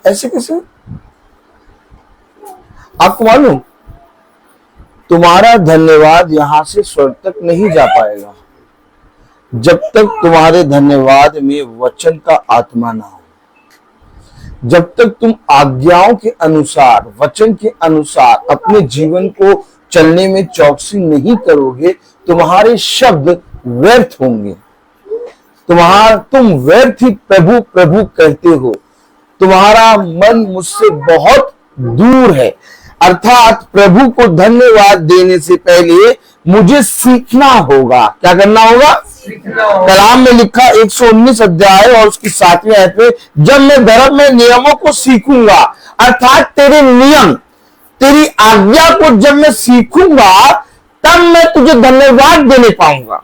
ऐसे कैसे? आपको मालूम, तुम्हारा धन्यवाद यहां से स्वर्ग तक नहीं जा पाएगा जब तक तुम्हारे धन्यवाद में वचन का आत्मा ना हो। जब तक तुम आज्ञाओं के अनुसार, वचन के अनुसार अपने जीवन को चलने में चौकसी नहीं करोगे, तुम्हारे शब्द व्यर्थ होंगे। तुम व्यर्थ ही प्रभु प्रभु कहते हो। तुम्हारा मन मुझसे बहुत दूर है। अर्थात प्रभु को धन्यवाद देने से पहले मुझे सीखना होगा। क्या करना होगा? कलाम में लिखा 119 अध्याय और उसकी 7वीं आयत में, जब मैं धर्म में नियमों को सीखूंगा, अर्थात तेरे नियम, तेरी आज्ञा को जब मैं सीखूंगा तब मैं तुझे धन्यवाद देने पाऊंगा।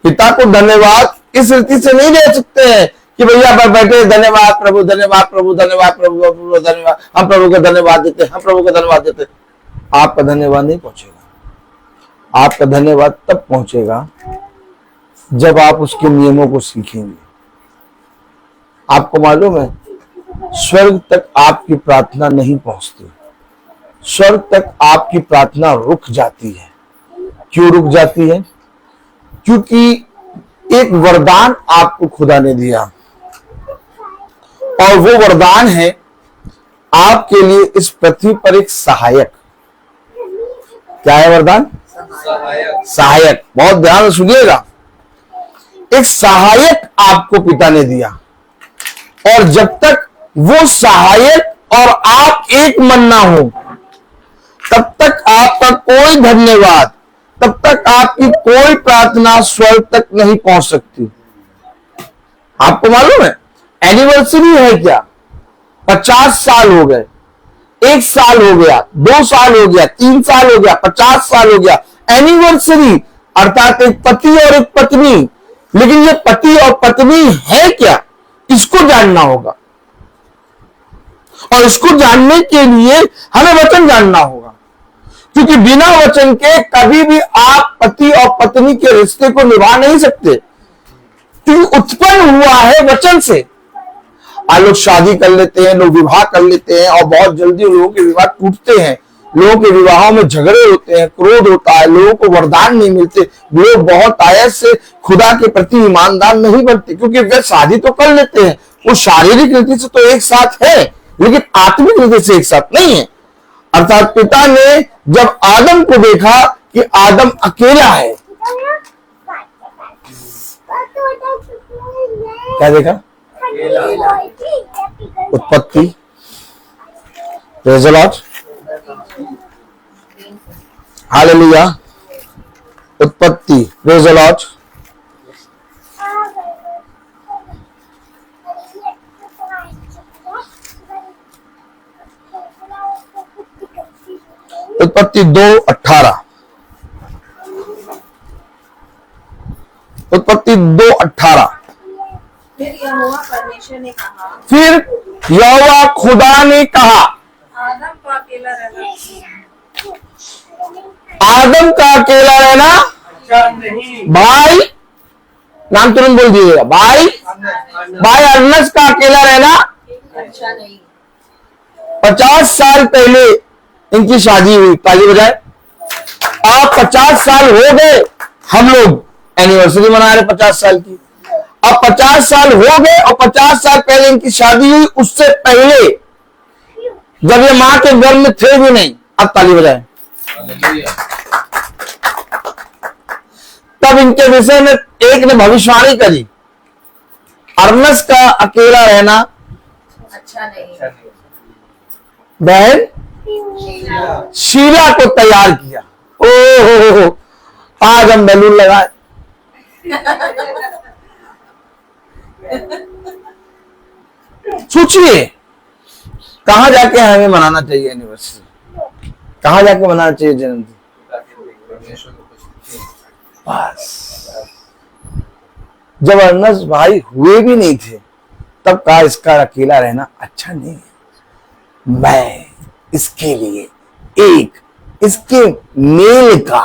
पिता को धन्यवाद इस रीति से नहीं दे सकते हैं कि भैया पर बैठे धन्यवाद प्रभु, धन्यवाद प्रभु, धन्यवाद प्रभु, प्रभु धन्यवाद, हम प्रभु को धन्यवाद देते हैं, हम प्रभु को धन्यवाद देते हैं। आपका धन्यवाद नहीं पहुंचेगा। आपका धन्यवाद तब पहुंचेगा जब आप उसके नियमों को सीखेंगे। आपको मालूम है, स्वर्ग तक आपकी प्रार्थना नहीं पहुंचती। स्वर्ग तक आपकी प्रार्थना रुक जाती है। क्यों रुक जाती है? क्योंकि एक वरदान आपको खुदा ने दिया और वो वरदान है आपके लिए इस पृथ्वी पर एक सहायक। क्या है वरदान? सहायक। बहुत ध्यान से सुनिएगा। एक सहायक आपको पिता ने दिया और जब तक वो सहायक और आप एक मन ना हो तब तक आपका कोई धन्यवाद, तब तक आपकी कोई प्रार्थना स्वर्ग तक नहीं पहुंच सकती। आपको मालूम है एनिवर्सरी है क्या? 50 साल हो गए, 1 साल हो गया, 2 साल हो गया, 3 साल हो गया, 50 साल हो गया। एनिवर्सरी अर्थात एक पति और एक पत्नी। लेकिन ये पति और पत्नी है क्या, इसको जानना होगा और इसको जानने के लिए हमें वचन जानना होगा, क्योंकि बिना वचन के कभी भी आप पति और पत्नी के रिश्ते को निभा नहीं सकते, क्योंकि उत्पन्न हुआ है वचन से। आज लोग शादी कर लेते हैं, लोग विवाह कर लेते हैं और बहुत जल्दी लोगों के विवाह टूटते हैं। लोगों के विवाहों में झगड़े होते हैं, क्रोध होता है, लोगों को वरदान नहीं मिलते, लोग बहुत आयत से खुदा के प्रति ईमानदार नहीं बनते, क्योंकि वे शादी तो कर लेते हैं, वो शारीरिक रीति से तो एक साथ है लेकिन आत्मिक रीति से एक साथ नहीं है। अर्थात पिता ने जब आदम को देखा कि आदम अकेला है, क्या देखा? उत्पत्ति, प्रेज़ द लॉर्ड, हालेलुया, उत्पत्ति, प्रेज़ द लॉर्ड। उत्पत्ति 2:18, उत्पत्ति 2:18। फिर यहोवा परमेश्वर ने कहा, फिर यहोवा खुदा ने कहा, आदम का अकेला रहना आदम का अकेला रहना अच्छा नहीं। भाई, नाम तुरंत बोल दीजिएगा, भाई अर्नस का अकेला रहना अच्छा नहीं। 50 साल पहले इनकी शादी हुई, ताली बजाए। अब 50 साल हो गए, हम लोग एनिवर्सरी मना रहे 50 साल की। अब 50 साल हो गए और 50 साल पहले इनकी शादी हुई, उससे पहले जब ये मां के गर्भ में थे भी नहीं। अब ताली बजाए। हालेलुया। तब इनके विषय में एक ने भविष्यवाणी करी, अर्नस का अकेला रहना अच्छा नहीं। बहन शीला को तैयार किया। ओ आज हम बैलून लगाए। सोचिए कहां जाके हमें मनाना चाहिए एनिवर्सरी, कहां जाके मनाना चाहिए जन्मदिन। परमेश्वर को कुछ बस जब अर्नस भाई हुए भी नहीं थे तब कहा इसका अकेला रहना अच्छा नहीं है, मैं इसके लिए एक इसके मेल का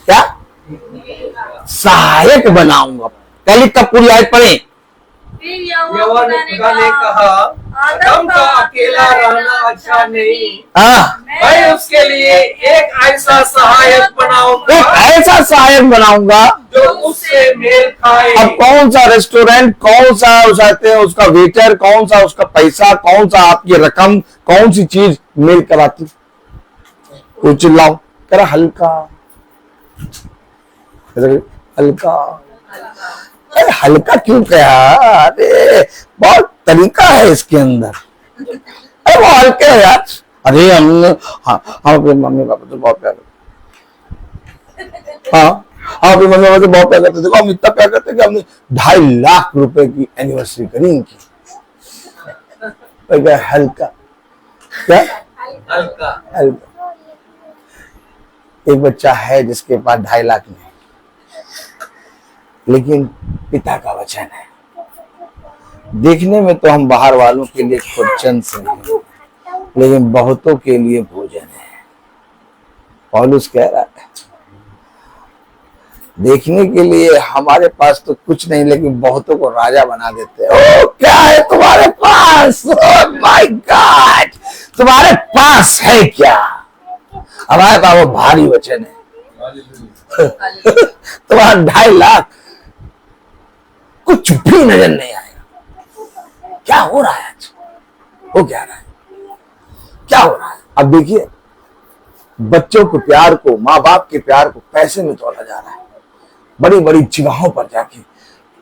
क्या सहायक बनाऊंगा। पहले तब पूरी आयत पढ़े। फिर यहोवा ने खुदा ने कहा, आदम का अकेला रहना अच्छा नहीं, हाँ, मैं उसके लिए एक ऐसा सहायक बनाऊंगा एक ऐसा सहायक बनाऊंगा जो उससे मेल खाए। अब कौन सा रेस्टोरेंट, कौन सा उसाते हैं उसका वेटर, कौन सा उसका पैसा, कौन सा आपकी रकम, कौन सी चीज मेल कराती। कोई चिल्लाओ करा हल्का हल्का। अरे हल्का क्यों कहा? अरे बहुत तरीका है इसके अंदर। अरे वो हल्के है यार। अरे हम अपने मम्मी पापा तो बहुत प्यार करते। हाँ अपने मम्मी पापा तो बहुत प्यार करते। देखो हम इतना प्यार करते कि हमने 2.5 लाख रुपए की एनिवर्सरी करी इनकी। क्या हल्का, क्या हल्का। हल्का। एक बच्चा है जिसके पास 2.5 लाख नहीं, लेकिन पिता का वचन है। देखने में तो हम बाहर वालों के लिए खुदचन से हैं, लेकिन बहुतों के लिए भोजन है। पौलुस कह रहा है देखने के लिए हमारे पास तो कुछ नहीं, लेकिन बहुतों को राजा बना देते हैं। ओ क्या है तुम्हारे पास? ओह माय गॉड, तुम्हारे पास है क्या? हमारे पास वो भारी वचन है। तुम्हारा 2.5 लाख कुछ भी नजर नहीं आएगा। क्या हो रहा है आज? वो क्या रहा है? क्या हो रहा है? अब देखिए बच्चों के प्यार को, माँ बाप के प्यार को पैसे में तोला जा रहा है। बड़ी बड़ी जगहों पर जाके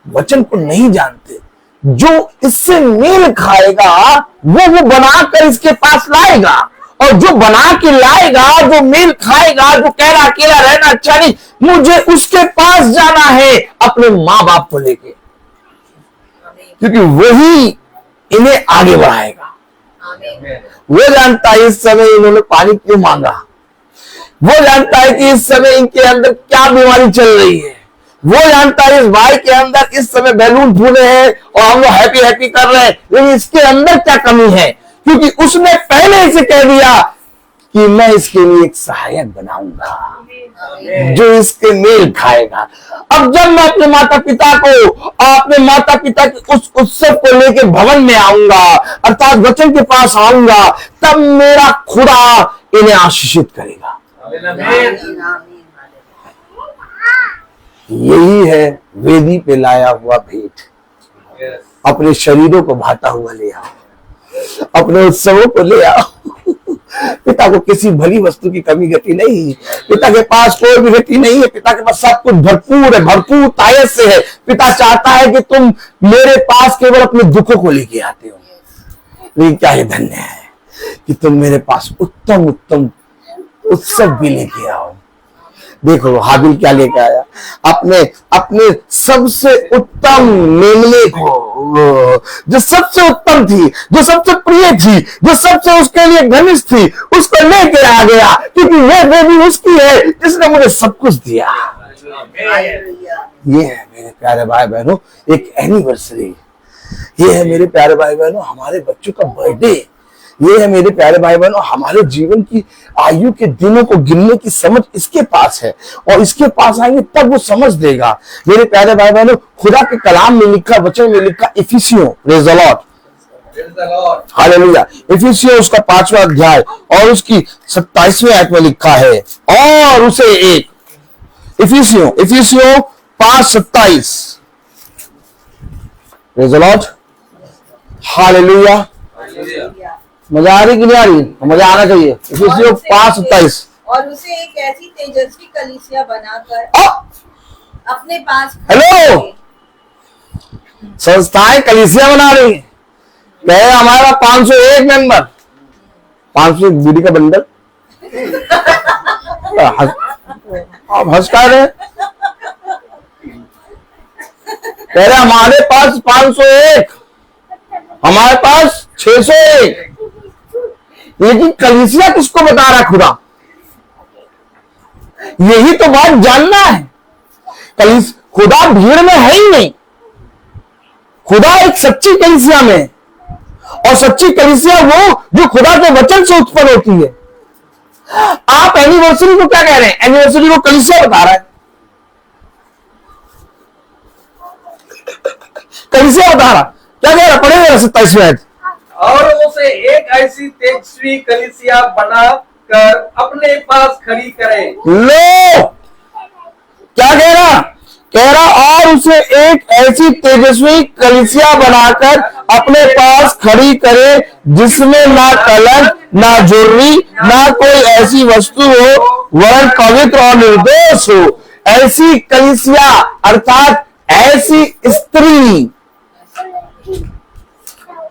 वचन को नहीं जानते। जो इससे मेल खाएगा वो बनाकर इसके पास लाएगा, और जो बना के लाएगा, जो मेल खाएगा, जो कह रहा अकेला रहना अच्छा नहीं, मुझे उसके पास जाना है अपने माँ बाप को लेके, क्योंकि वही इन्हें आगे बढ़ाएगा। वो जानता है इस समय इन्होंने पानी क्यों मांगा, वो जानता है कि इस समय इनके अंदर क्या बीमारी चल रही है, वो जानता है इस भाई के अंदर इस समय बैलून फूले हैं और हम लोग हैप्पी हैप्पी कर रहे हैं, लेकिन इसके अंदर क्या कमी है, क्योंकि उसने पहले इसे कह दिया कि मैं इसके लिए एक सहायक बनाऊंगा जो इसके मेल खाएगा। अब जब मैं अपने माता पिता को, अपने माता पिता के उस उत्सव को लेके भवन में आऊंगा, अर्थात वचन के पास आऊंगा, तब मेरा खुदा इन्हें आशीषित करेगा। यही है वेदी पे लाया हुआ भेंट। अपने शरीरों को भाता हुआ ले आओ, अपने उत्सवों को ले आओ। पिता को किसी भली वस्तु की कमी गति नहीं, पिता के पास कोई भी गति नहीं है, पिता के पास सब कुछ भरपूर है, भरपूर तायत से है। पिता चाहता है कि तुम मेरे पास केवल अपने दुखों को लेके आते हो, लेकिन क्या ये धन्य है कि तुम मेरे पास उत्तम उत्तम उत्सव भी लेके आओ। देखो हाबिल क्या लेके आया, अपने अपने सबसे उत्तम मेमने को, जो सबसे उत्तम थी, जो सबसे प्रिय थी, जो सबसे उसके लिए घनिष्ठ थी, उसको लेके आ गया, क्योंकि वह बेबी उसकी है जिसने मुझे सब कुछ दिया। ये है मेरे प्यारे भाई बहनों एक एनिवर्सरी, ये है मेरे प्यारे भाई बहनों हमारे बच्चों का बर्थडे, ये है मेरे प्यारे भाई बहनों हमारे जीवन की आयु के दिनों को गिनने की समझ इसके पास है, और इसके पास आएंगे तब वो समझ देगा। मेरे प्यारे भाई बहनों खुदा के कलाम में लिखा, वचन में लिखा, इफिसियों, प्रेज़ द लॉर्ड, हालेलुया, इफिसियों उसका 5वां अध्याय और उसकी 27वें आयत में लिखा है, और उसे एक इफिसियों 5:27, प्रेज़ द लॉर्ड, हालेलुया। मजा आ रही कि नहीं आ रही? मजा आना चाहिए। इफिसियों 5:27, और उसे एक ऐसी तेजस्वी कलीसिया बनाकर अपने पास हेलो संस्थाएं कलीसिया बना रही कहे हमारा 501 मेंबर, 501 बीड़ी का बंडल, आप हंस का रहे, कह रहे हमारे पास 501, हमारे पास 601, लेकिन कलीसिया किसको बता रहा खुदा? यही तो बात जानना है। खुदा भीड़ में है ही नहीं, खुदा एक सच्ची कलीसिया में, और सच्ची कलीसिया वो जो खुदा के वचन से उत्पन्न होती है। आप एनिवर्सरी को क्या कह रहे हैं? एनिवर्सरी को कलीसिया बता रहा है, कलीसिया बता रहा, क्या कह रहा? पढ़ेगा 27वें आयत, और उसे एक ऐसी तेजस्वी कलीसिया बनाकर अपने पास खड़ी करे। लो क्या कह रहा? कह रहा और उसे एक ऐसी तेजस्वी कलीसिया बनाकर अपने पास खड़ी करे जिसमें ना कलंक, ना झुर्री, ना कोई ऐसी वस्तु हो, वरन पवित्र और निर्दोष हो। ऐसी कलीसिया अर्थात ऐसी स्त्री।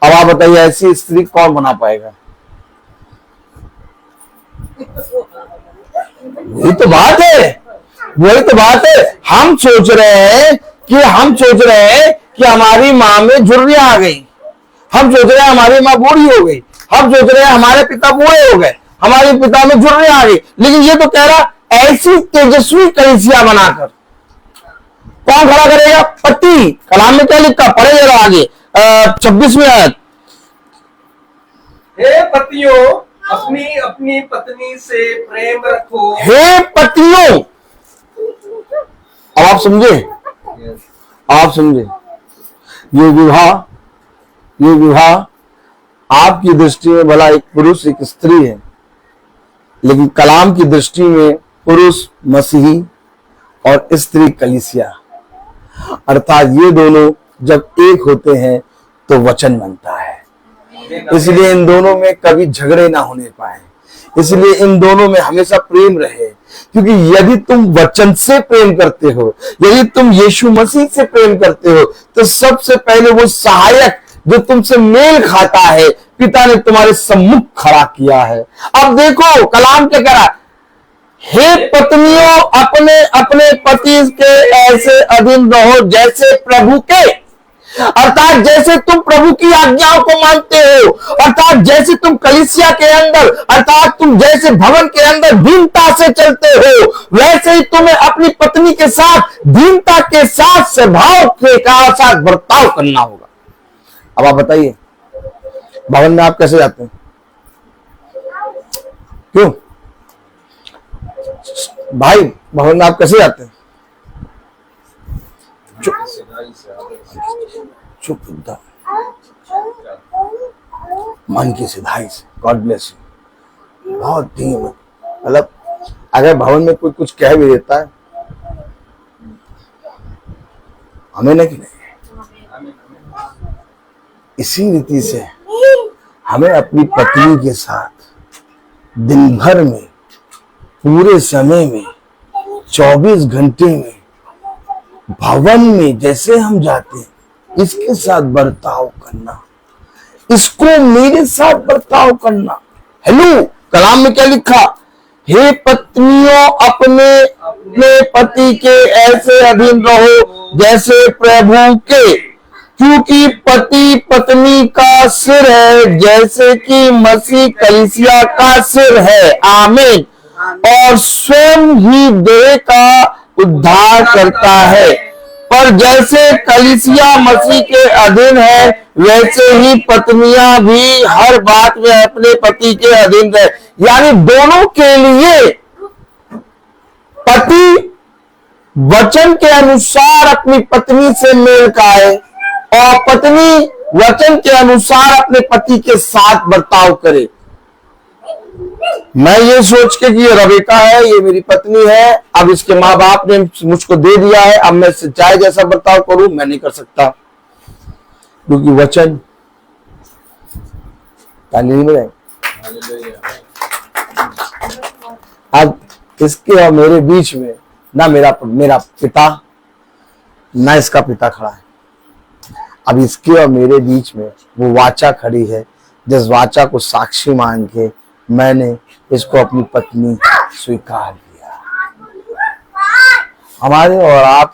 अब आप बताइए ऐसी स्त्री कौन बना पाएगा? वही तो बात है, वही तो बात है। हम सोच रहे हैं कि हमारी माँ में झुर्रियां आ गई, हम सोच रहे हैं हमारी माँ बूढ़ी हो गई, हम सोच रहे हैं हमारे पिता बूढ़े हो गए, हमारे पिता में झुर्रियां आ गई। लेकिन ये तो कह रहा ऐसी तेजस्वी कलीसिया बनाकर। कौन खड़ा करेगा? पति। कलाम में क्या लिखा? पढ़े जरा आगे 26वीं आयत। हे पतियों अपनी अपनी पत्नी से प्रेम रखो। हे पतियों, अब आप समझे, आप समझे, ये विवाह आपकी दृष्टि में भला एक पुरुष एक स्त्री है, लेकिन कलाम की दृष्टि में पुरुष मसीही और स्त्री कलीसिया, अर्थात ये दोनों जब एक होते हैं तो वचन बनता है। इसलिए इन दोनों में कभी झगड़े ना होने पाए, इसलिए इन दोनों में हमेशा प्रेम रहे। क्योंकि यदि तुम वचन से प्रेम करते हो, यदि तुम यीशु मसीह से प्रेम करते हो, तो सबसे पहले वो सहायक जो तुमसे मेल खाता है पिता ने तुम्हारे सम्मुख खड़ा किया है। अब देखो कलाम क्या कह रहा, हे पत्नियों अपने अपने पति के ऐसे अधीन रहो जैसे प्रभु के, अर्थात जैसे तुम प्रभु की आज्ञाओं को मानते हो, अर्थात जैसे तुम कलीसिया के अंदर, अर्थात तुम जैसे भवन के अंदर दीनता से चलते हो, वैसे ही तुम्हें अपनी पत्नी के साथ दीनता के साथ स्वभाव के साथ बर्ताव करना होगा। अब आप बताइए भवन में आप कैसे जाते हैं? क्यों भाई भवन में आप कैसे जाते हैं? चुप मन की सिधाई से। God bless you. बहुत धीम, मतलब अगर भवन में कोई कुछ कह भी देता है हमें नहीं, इसी रीति से हमें अपनी पत्नी के साथ दिन भर में, पूरे समय में, 24 घंटे में, भवन में जैसे हम जाते हैं इसके साथ बर्ताव करना, इसको मेरे साथ बर्ताव करना। हेलो कलाम में क्या लिखा? हे पत्नियों अपने पति के ऐसे अधीन रहो जैसे प्रभु के, क्योंकि पति पत्नी का सिर है, जैसे कि मसीह कलीसिया का सिर है। आमीन। और स्वयं ही देह का उद्धार करता है। पर जैसे कलीसिया मसीह के अधीन है, वैसे ही पत्नियां भी हर बात में अपने पति के अधीन रहे। यानी दोनों के लिए पति वचन के अनुसार अपनी पत्नी से मेल खाए और पत्नी वचन के अनुसार अपने पति के साथ बर्ताव करे। मैं ये सोच के कि ये रबेका है, ये मेरी पत्नी है, अब इसके माँ बाप ने मुझको दे दिया है, अब मैं इससे चाहे जैसा बर्ताव करूं, मैं नहीं कर सकता, क्योंकि वचन ताली नहीं बजाए। अब इसके और मेरे बीच में ना मेरा पिता ना इसका पिता खड़ा है। अब इसके और मेरे बीच में वो वाचा खड़ी है, जिस वाचा को साक्षी मान के मैंने इसको अपनी पत्नी स्वीकार किया। हमारे और आप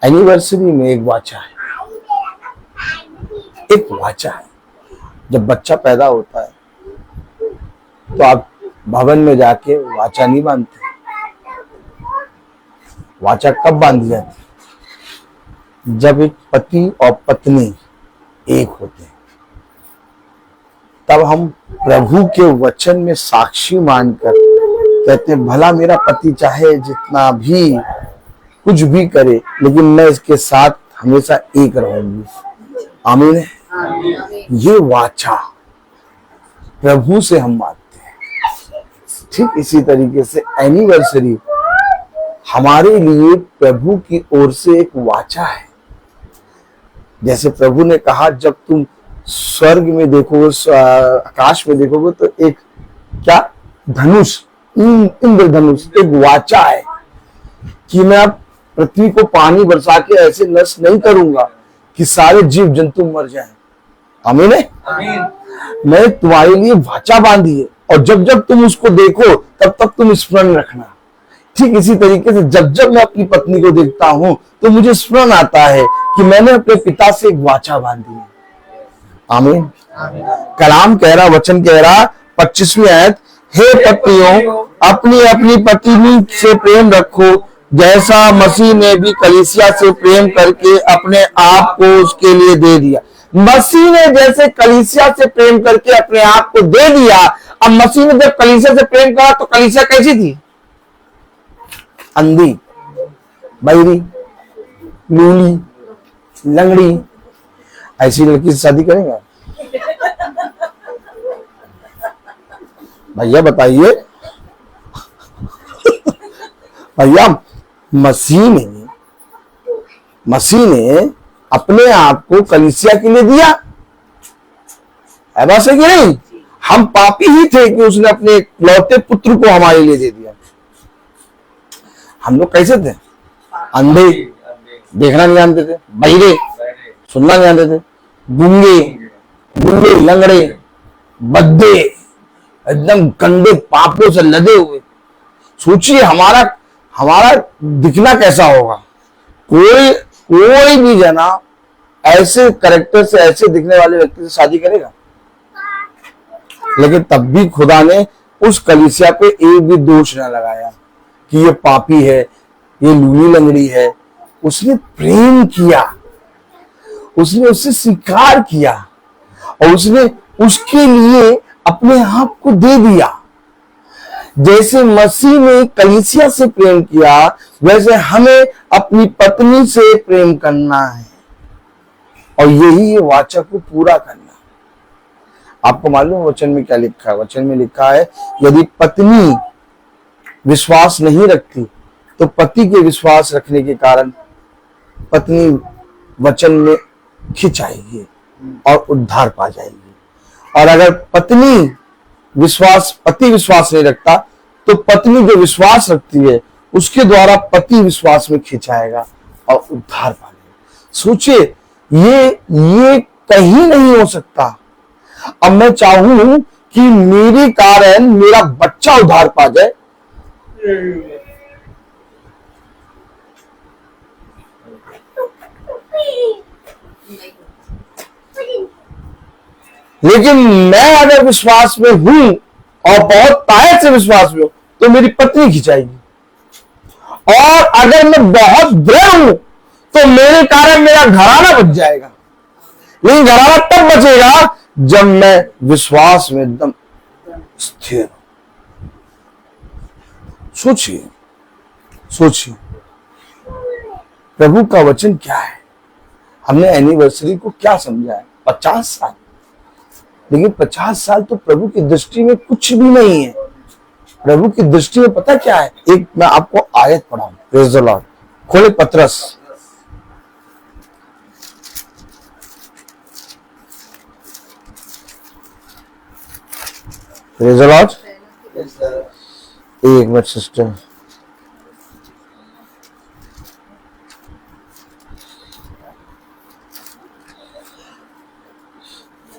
एनिवर्सरी में एक वाचा है, एक वाचा है। जब बच्चा पैदा होता है तो आप भवन में जाके वाचा नहीं बांधते। वाचा कब बांधी जाती? जब एक पति और पत्नी एक होते हैं, तब हम प्रभु के वचन में साक्षी मानकर कहते हैं, भला मेरा पति चाहे जितना भी कुछ भी करे, लेकिन मैं इसके साथ हमेशा एक रहूंगी। आमीन। ये वाचा प्रभु से हम मानते हैं। ठीक इसी तरीके से एनिवर्सरी हमारे लिए प्रभु की ओर से एक वाचा है। जैसे प्रभु ने कहा, जब तुम स्वर्ग में देखोगे, आकाश में देखोगे, तो एक क्या धनुष, इंद्रधनुष, एक वाचा है कि मैं अब पृथ्वी को पानी बरसा के ऐसे नष्ट नहीं करूंगा कि सारे जीव जंतु मर जाएं। आमीन है। मैं तुम्हारे लिए वाचा बांधी है, और जब जब तुम उसको देखो तब तब तुम स्मरण रखना। ठीक इसी तरीके से जब जब मैं अपनी पत्नी को देखता हूं तो मुझे स्मरण आता है कि मैंने अपने पिता से एक वाचा बांधी है। आमीन। कलाम कह रहा, वचन कह रहा, 25वीं आयत, हे पत्नियों अपनी अपनी पत्नी से प्रेम रखो, जैसा मसीह ने भी कलीसिया से प्रेम करके अपने आप को उसके लिए दे दिया। मसीह ने जैसे कलीसिया से प्रेम करके अपने आप को दे दिया। अब मसीह ने जब कलीसिया से प्रेम करा तो कलीसिया कैसी थी? अंधी, बहरी, लूली, लंगड़ी। ऐसी लड़की से शादी करेंगे? भैया बताइए। भैया मसीह ने अपने आप को कलीसिया के लिए दिया है, बात है कि नहीं? हम पापी ही थे कि उसने अपने लौटे पुत्र को हमारे लिए दे दिया। हम लोग कैसे थे? अंधे, देखना नहीं जानते थे, बहिरे, सुनना नहीं जानते थे, गूंगे, गुंगे, लंगड़े, बद्दे, एकदम गंदे पापों से लदे हुए। सोचिए हमारा दिखना कैसा होगा। कोई भी जना ऐसे कैरेक्टर से, ऐसे दिखने वाले व्यक्ति से शादी करेगा? लेकिन तब भी खुदा ने उस कलीसिया पे एक भी दोष न लगाया कि ये पापी है, ये लूली लंगड़ी है। उसने प्रेम किया, उसने उससे स्वीकार किया, और उसने उसके लिए अपने आप को दे दिया। जैसे मसीह ने कलीसिया से प्रेम किया, वैसे हमें अपनी पत्नी से प्रेम करना है, और यही वाचा को पूरा करना। आपको मालूम है वचन में क्या लिखा है? वचन में लिखा है, यदि पत्नी विश्वास नहीं रखती तो पति के विश्वास रखने के कारण पत्नी वचन में खिंच आएगी और उद्धार पा जाएगी। और अगर पति विश्वास नहीं रखता तो पत्नी जो विश्वास रखती है उसके द्वारा पति विश्वास में खिंचाएगा और उद्धार पा लेगा। सोचिए, ये कहीं नहीं हो सकता। अब मैं चाहूं कि मेरे कारण मेरा बच्चा उद्धार पा जाए। लेकिन मैं अगर विश्वास में हूं और बहुत ताकत से विश्वास में हूं तो मेरी पत्नी खिंचाएगी, और अगर मैं बहुत दृढ़ हूं तो मेरे कारण मेरा घराना बच जाएगा। लेकिन घराना तब बचेगा जब मैं विश्वास में एकदम स्थिर हूं। सोचिए सोचिए, प्रभु का वचन क्या है। हमने एनिवर्सरी को क्या समझा है? 50 साल। लेकिन 50 साल तो प्रभु की दृष्टि में कुछ भी नहीं है। प्रभु की दृष्टि में पता क्या है? एक मैं आपको आयत पढ़ाऊं। Praise the Lord. खोले पतरस, प्रेज़ द लॉर्ड। एक मिनट सिस्टर,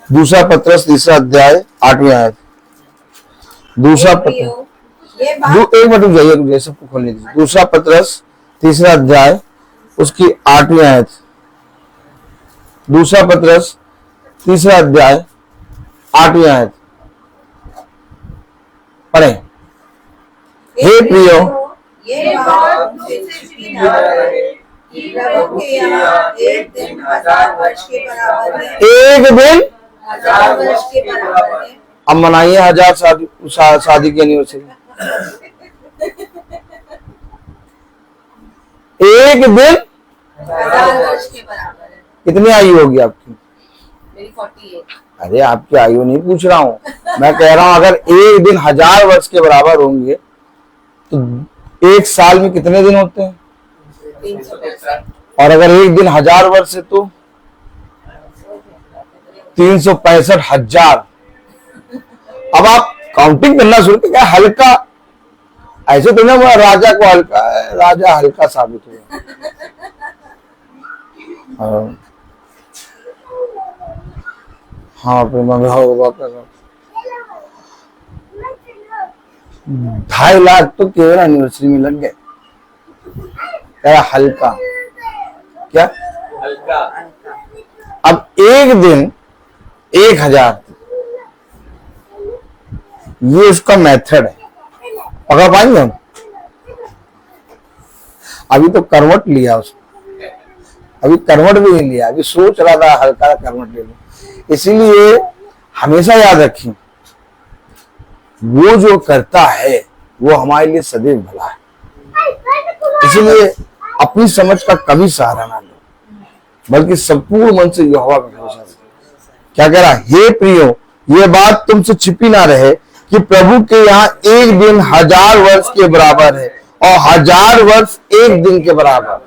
दूसरा पतरस 3 अध्याय 8वीं आयत। दूसरा पतरस, एक मिनट रुक जाइए, सबको खोलने दीजिए। दूसरा पतरस 3 अध्याय उसकी 8वीं आयत। दूसरा पतरस 3 अध्याय 8वीं आयत पढ़े। हे प्रियो, ये बात तुझसे छिपी ना रहे कि प्रभु के यहाँ एक दिन 1000 वर्ष के बराबर है। एक दिन 1000 वर्ष के बराबर है। अब मनाइए 1000 शादी की एनिवर्सरी। एक दिन 1000 वर्ष के बराबर है। कितनी आयु होगी आपकी? मेरी 48। अरे आपकी आयु नहीं पूछ रहा हूं, मैं कह रहा हूं अगर एक दिन 1000 वर्ष के बराबर होंगे तो एक साल में कितने दिन होते हैं? 365। और अगर एक दिन 1000 वर्ष है तो 365,000। अब आप काउंटिंग करना शुरू कर, क्या हल्का ऐसे तो ना राजा को हल्का, राजा हल्का साबित हुआ। हाँ मंगा होगा 2.5 लाख तो केवल एनिवर्सरी में लग गए। क्या हल्का? क्या हल्का? अब एक दिन 1000, ये उसका मेथड है। पकड़ पाएंगे हम? अभी तो करवट लिया उसने, अभी करवट भी नहीं लिया, अभी सोच रहा था हल्का करवट ले लो। इसीलिए हमेशा याद रखिए, वो जो करता है वो हमारे लिए सदैव भला है। इसीलिए अपनी समझ का कभी सहारा ना लो, बल्कि संपूर्ण मन से यहोवा का भरोसा रखो। क्या कह रहा? हे प्रियो, ये बात तुमसे छिपी ना रहे कि प्रभु के यहाँ एक दिन 1000 वर्ष के बराबर है, और 1000 वर्ष एक दिन के बराबर।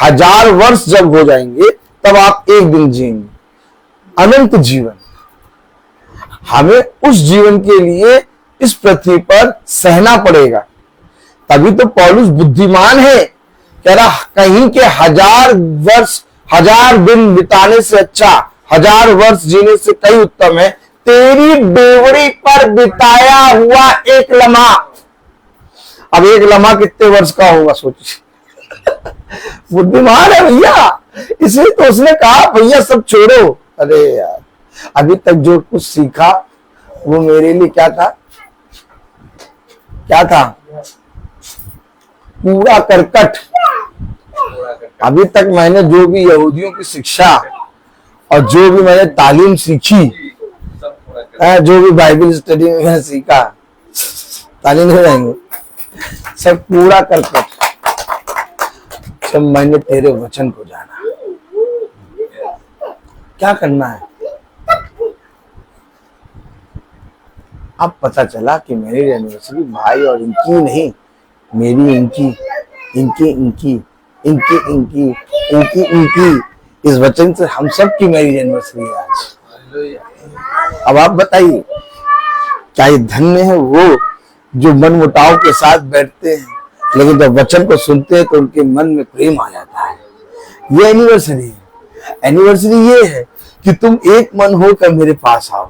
1000 वर्ष जब हो जाएंगे तब आप एक दिन जिएंगे, अनंत जीवन। हमें उस जीवन के लिए इस पृथ्वी पर सहना पड़ेगा। तभी तो पौलुस बुद्धिमान है, कह रहा कहीं के 1000 वर्ष 1000 दिन बिताने से अच्छा 1000 वर्ष जीने से कई उत्तम है तेरी डेवड़ी पर बिताया हुआ एक लम्हा। अब एक लम्हा कितने वर्ष का होगा सोचिए। बुद्धिमान है भैया, इसलिए तो उसने कहा भैया सब छोड़ो। अरे यार, अभी तक जो कुछ सीखा वो मेरे लिए क्या था? क्या था? पूरा करकट। अभी तक मैंने जो भी यहूदियों की शिक्षा और जो भी मैंने तालीम सीखी, जो भी बाइबल स्टडी में मैंने सीखा, तालीम नहीं रहेंगे, सब पूरा करकट जब मैंने तेरे वचन को जाना। क्या करना है? अब पता चला कि मेरी एनिवर्सरी भाई और इनकी नहीं, मेरी इनकी, इनकी इनकी, इनकी इनकी, इनकी इनकी, इस वचन से हम सब की मेरी एनिवर्सरी है आज। अब आप बताइए, क्या ये धन्य है वो जो मन मुटाव के साथ बैठते हैं, लेकिन जब वचन को सुनते हैं तो उनके मन में प्रेम आ जाता है। ये एनिवर्सरी है। एनिवर्सरी ये है कि तुम एक मन होकर मेरे पास आओ,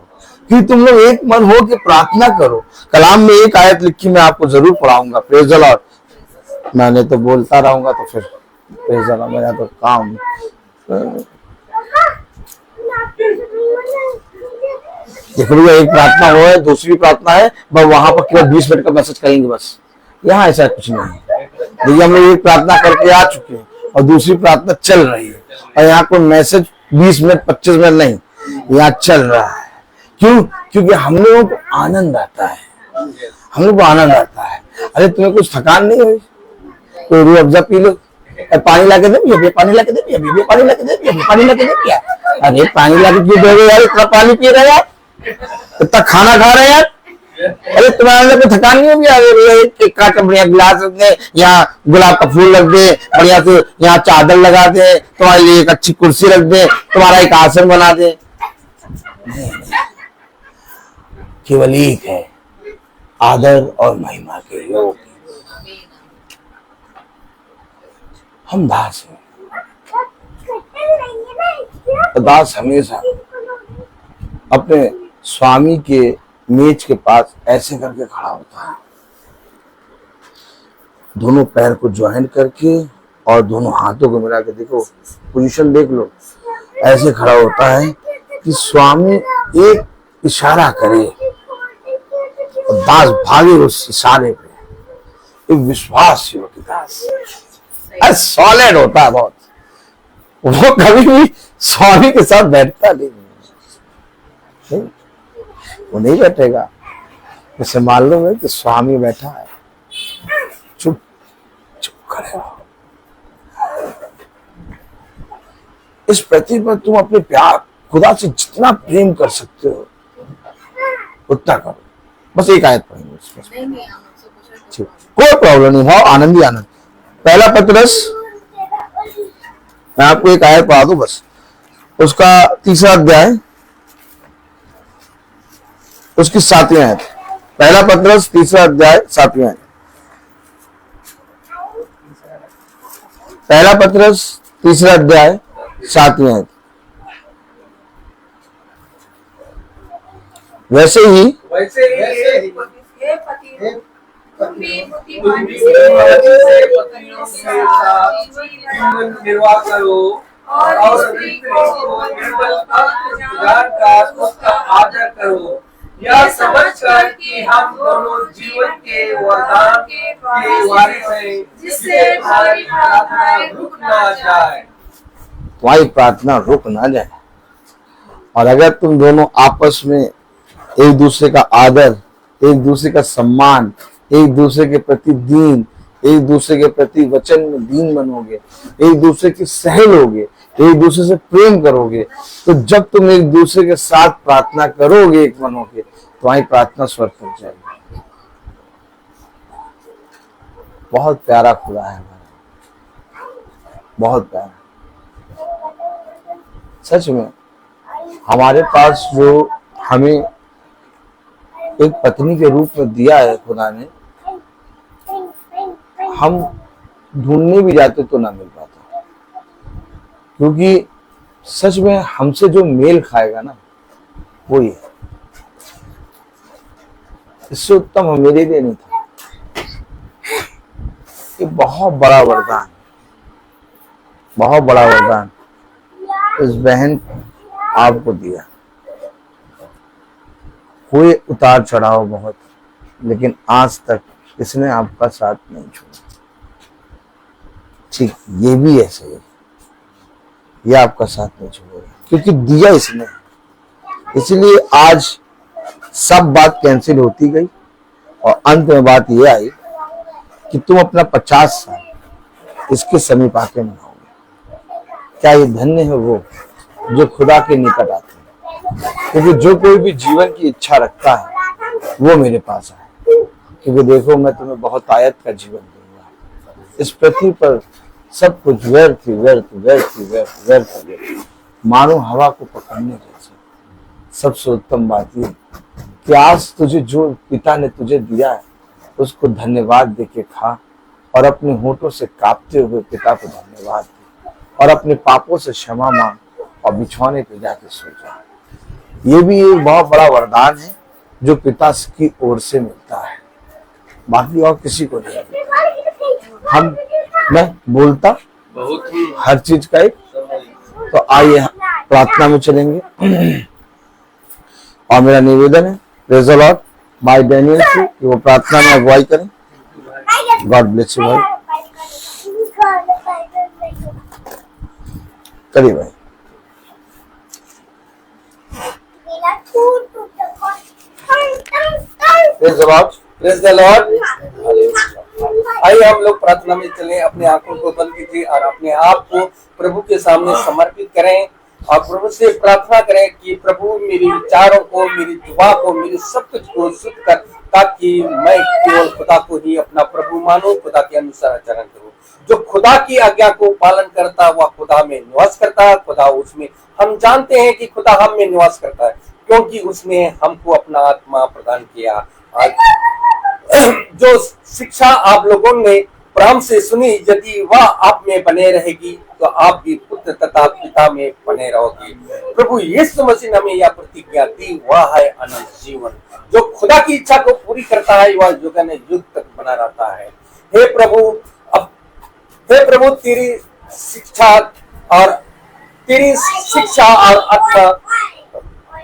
कि तुम लोग एक मन हो के प्रार्थना करो। कलाम में एक आयत लिखी मैं आपको जरूर पढ़ाऊंगा। Praise the Lord. मैंने तो बोलता रहूंगा तो फिर प्रेज द लॉर्ड, मेरा तो काम। देखो भैया, एक प्रार्थना हो है, दूसरी प्रार्थना है, बस वहां पर केवल 20 मिनट का मैसेज करेंगे बस। यहाँ ऐसा कुछ नहीं है भैया। हम लोग एक प्रार्थना करके आ चुके हैं और दूसरी प्रार्थना चल रही है, और यहाँ कोई मैसेज 20 मिनट 25 मिनट नहीं, यहाँ चल रहा है। क्यों? क्योंकि हम लोगों को आनंद आता है, हम लोग को आनंद आता है। अरे तुम्हें कुछ थकान नहीं हुई? कोई रूह अफ़ज़ा पी लो, पानी ला के दे भैया, पानी ला के दे भैया, पानी ला के दे भैया, पानी ला के दे भैया। अरे पानी ला के क्यों दोगे यार? इतना पानी पी रहे यार, इतना खाना खा रहे यार। अरे तुम्हारे अंदर कोई थकान नहीं होगी? अरे एक काट बढ़िया गिलास रख दे, यहाँ गुलाब का फूल रख दे, बढ़िया से यहाँ चादर लगा दे, तुम्हारे लिए एक अच्छी कुर्सी रख दे, तुम्हारा एक आसन बना दे। केवल एक है, आदर और महिमा के योग। हम दास हैं, दास हमेशा अपने स्वामी के मेज के पास ऐसे करके खड़ा होता है, दोनों पैर को ज्वाइन करके और दोनों हाथों को मिला के। देखो पोजीशन देख लो, ऐसे खड़ा होता है कि स्वामी एक इशारा करे और दास भागे उस इशारे पे। एक विश्वास योग्य दास सॉलिड होता है बहुत। वो कभी भी स्वामी के साथ बैठता नहीं, वो नहीं बैठेगा। उसे मालूम है कि स्वामी बैठा है, चुप चुप खड़े रहो। इस पृथ्वी पर तुम अपने प्यार खुदा से जितना प्रेम कर सकते हो उतना करो। बस एक आयत पढ़ेंगे, कोई प्रॉब्लम नहीं, भाव आनंद ही आनंद। पहला पत्रस, मैं आपको एक आयत पढ़ा दूं बस, उसका 3रा अध्याय, उसकी 7वीं आयत। पहला पत्रस 3रा अध्याय 7वीं आयत। पहला पत्रस 3रा अध्याय 7वीं आयत। वैसे ही निर्वाह करो और स्त्री को निर्बल कर उसका आदर करो, यह समझकर कि हम दोनों जीवन के वरदान के वारिस हैं, जिससे तुम्हारी प्रार्थना रुक ना जाए। तुम्हारी प्रार्थना रुक ना जाए। और अगर तुम दोनों आपस में एक दूसरे का आदर, एक दूसरे का सम्मान, एक दूसरे के प्रति दीन, एक दूसरे के प्रति वचन में दीन बनोगे, एक दूसरे की सह लोगे, एक दूसरे से प्रेम करोगे, तो जब तुम एक दूसरे के साथ प्रार्थना करोगे एक मन होके, तुम्हारी प्रार्थना स्वर्ग तक जाएगी। बहुत प्यारा खुदा है हमारा, बहुत प्यारा। सच में हमारे पास जो हमें एक पत्नी के रूप में दिया है खुदा ने, हम ढूंढने भी जाते तो ना मिल पाता। क्योंकि सच में हमसे जो मेल खाएगा ना वो ही है। इससे उत्तम मेरे लिए नहीं था। ये बहुत बड़ा वरदान, बहुत बड़ा वरदान इस बहन आपको दिया। हुए उतार चढ़ाव बहुत, लेकिन आज तक इसने आपका साथ नहीं छोड़ा। ठीक ये भी ऐसे है, ये आपका साथ नहीं छोड़ेगा क्योंकि दिया इसने। इसलिए आज सब बात कैंसिल होती गई और अंत में बात ये आई कि तुम अपना 50 साल इसके समीप आके मनाओगे। क्या ये धन्य है वो जो खुदा के निकट आते हैं। क्योंकि जो कोई भी जीवन की इच्छा रखता है वो मेरे पास आए, क्योंकि देखो मैं तुम्हें बहुत आयत का जीवन दूंगा। इस पृथ्वी पर सब कुछ व्यर्थ व्यर्थ व्यर्थ व्यर्थ व्यर्थ व्यर्थ, मानो हवा को पकड़ने जैसे। सबसे उत्तम बात ये कि आज तुझे जो पिता ने तुझे दिया है उसको धन्यवाद देके खा और अपने होठों से कांपते हुए पिता को धन्यवाद दे और अपने पापों से क्षमा मांग और बिछौने पे जाके सो जा। ये भी एक बहुत बड़ा वरदान है जो पिता की ओर से मिलता है, बाकी और किसी को नहीं मिलता। मैं बोलता बहुत हर चीज का एक, तो आइए प्रार्थना में चलेंगे। और मेरा निवेदन है प्रेज़ द लॉर्ड भाई डैनियल से कि वो प्रार्थना में अगुवाई करें। गॉड ब्लेस यू भाई। चलिए भाई। Praise the Lord. Praise the Lord. आइए हम लोग प्रार्थना में चलें, अपने आंखों को बंद कीजिए और अपने आप को प्रभु के सामने समर्पित करें और प्रभु से प्रार्थना करें कि प्रभु मेरे विचारों को, मेरी जुबान को, मेरे सब कुछ को शुद्ध कर, ताकि मैं केवल खुदा को ही अपना प्रभु मानूं, खुदा के अनुसार आचरण करूं। जो खुदा की आज्ञा को पालन करता वह खुदा में निवास करता है, खुदा उसमें। हम जानते हैं कि खुदा हम में निवास करता है क्योंकि उसने हमको अपना आत्मा प्रदान किया। जो शिक्षा आप लोगों ने प्रारंभ से सुनी, यदि वह आप में बने रहेगी तो आप भी पुत्र तथा पिता में बने रहोगे। प्रभु यीशु मसीह ने हमें यह प्रतिज्ञा दी, वह है अनंत जीवन। जो खुदा की इच्छा को पूरी करता है वह युग ने युग तक बना रहता है। हे प्रभु तेरी शिक्षा और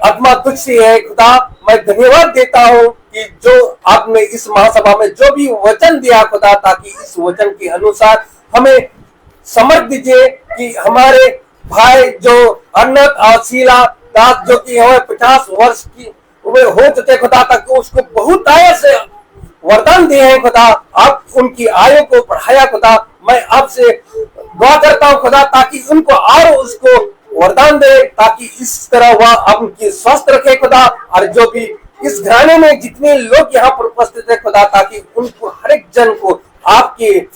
आत्मा तुझसे है खुदा। मैं धन्यवाद देता हूँ कि जो आपने इस महासभा में जो भी वचन दिया खुदा, ताकि इस वचन के अनुसार हमें समझ दीजिए कि हमारे भाई जो अन्नत और शीला दास जो कि हमें 50 वर्ष की उम्र हो चुके खुदा, ताकि उसको बहुत आयु से वरदान दिए हैं खुदा, आप उनकी आयु को बढ़ाया खुदा। मैं आपसे दुआ करता हूँ खुदा ताकि उनको और उसको वरदान दे, ताकि इस तरह वह उनकी स्वस्थ रखे खुदा। और जो भी इस घराने में जितने लोग यहाँ पर उपस्थित है खुदा, ताकि उनको हर एक जन को आपकी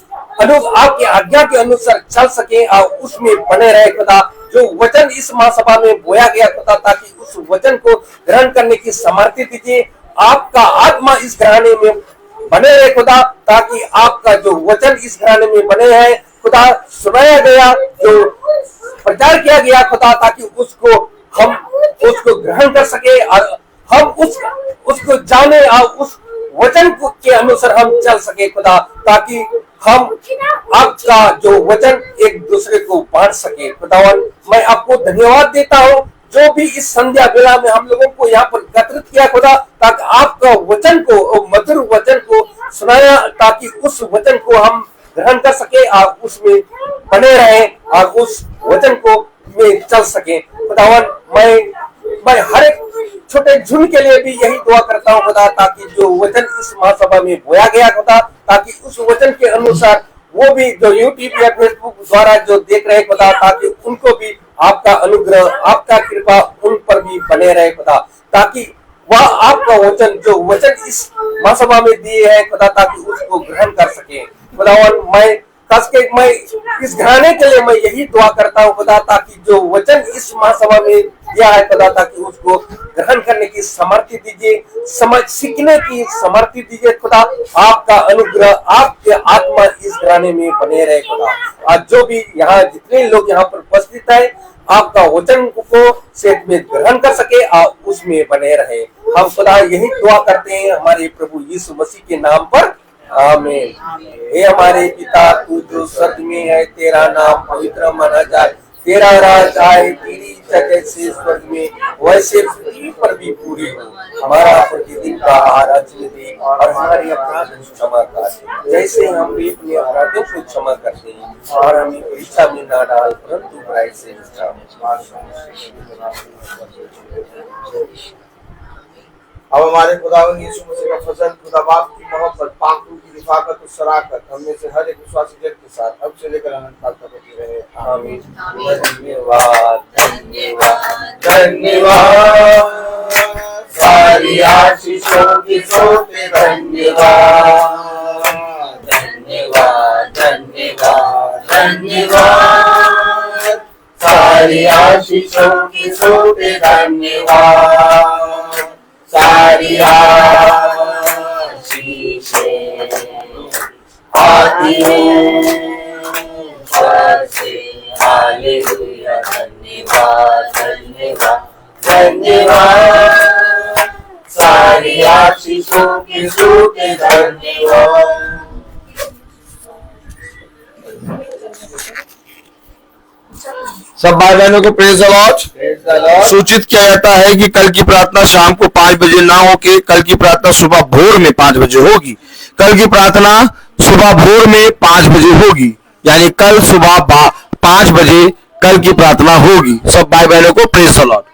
आज्ञा के अनुसार चल सके और उसमें बने रहे खुदा। जो वचन इस महासभा में बोया गया खुदा, ताकि उस वचन को ग्रहण करने की सामर्थ्य दीजिए। आपका आत्मा इस घराने में बने रहे खुदा, ताकि आपका जो वचन इस घराने में बने हैं खुदा, सुनाया गया, जो प्रचार किया गया खुदा, ताकि हम उसको ग्रहण कर सके और हम उसको जाने और उस वचन के अनुसार हम चल सके खुदा, ताकि हम आपका जो वचन एक दूसरे को बांट सके खुदावन। मैं आपको धन्यवाद देता हूँ जो भी इस संध्या बेला में हम लोगों को यहाँ पर एकत्रित किया खुदा, ताकि आपका वचन को, मधुर वचन को सुनाया, ताकि उस वचन को हम ग्रहण कर सके और उसमें बने रहे और उस वचन को में चल सके खुदावन। मैं हर एक छोटे झुंड के लिए भी यही दुआ करता हूँ खुदा, ताकि जो वचन इस महासभा में बोया गया खुदा, ताकि उस वचन के अनुसार वो भी जो यूट्यूब या फेसबुक द्वारा जो देख रहे खुदा, ताकि उनको भी आपका अनुग्रह, आपका कृपा उन पर भी बने रहे खुदा, ताकि वह आपका वचन जो वचन इस महासभा में दिए है खुदा, ताकि उसको ग्रहण कर सके खुदावन। मैं इस घराने के लिए मैं यही दुआ करता हूँ खुदा, ताकि जो वचन इस महासभा में दिया है खुदा, ताकि उसको ग्रहण करने की सामर्थ्य दीजिए, समझ सीखने की सामर्थ्य दीजिए खुदा। आपका अनुग्रह, आपके आत्मा इस घराने में बने रहे खुदा। आज जो भी यहाँ जितने लोग यहाँ पर उपस्थित है, आपका वचन को सेठ में ग्रहण कर सके और उसमें बने रहे। हम खुदा यही दुआ करते हैं हमारे प्रभु यीशु मसीह के नाम पर, आमीन। हे हमारे पिता तू जो स्वर्ग में है, तेरा नाम पवित्र माना जाए, तेरा राज आए, तेरी इच्छा जैसे स्वर्ग में वैसे पृथ्वी पर भी पूरी हो। हमारा प्रतिदिन का आहार आज दे और हमारे अपराध क्षमा कर, जैसे हम भी अपने अपराधों को क्षमा करते हैं, और हमें परीक्षा में ना डाल परंतु बुराई से बचा। अब हमारे खुदावंद यीशु मसीह का फजल, खुदा बाप की मोहब्बत, पाक रूह की रिफाकत और शराकत हम में से हर एक विश्वासी जन के साथ अब से लेकर अनंत काल तक होती रहे, आमीन। धन्यवाद धन्यवाद धन्यवाद, सारी आशीषों की सोते धन्यवाद धन्यवाद धन्यवाद धन्यवाद, सारी आशीषों की सोते धन्यवाद, सारी आशीषें आती हैं ऊपर से, हालेलुया। धन्यवाद धन्यवाद धन्यवाद, यीशु की स्तुति धन्यवाद। सब भाई बहनों को praise the Lord. Praise the Lord। सूचित किया जाता है कि कल की प्रार्थना शाम को 5 बजे ना होके कल की प्रार्थना सुबह भोर में 5 बजे होगी। कल की प्रार्थना सुबह भोर में 5 बजे होगी, यानी कल सुबह 5 बजे कल की प्रार्थना होगी। सब भाई बहनों को प्रेज द लॉर्ड।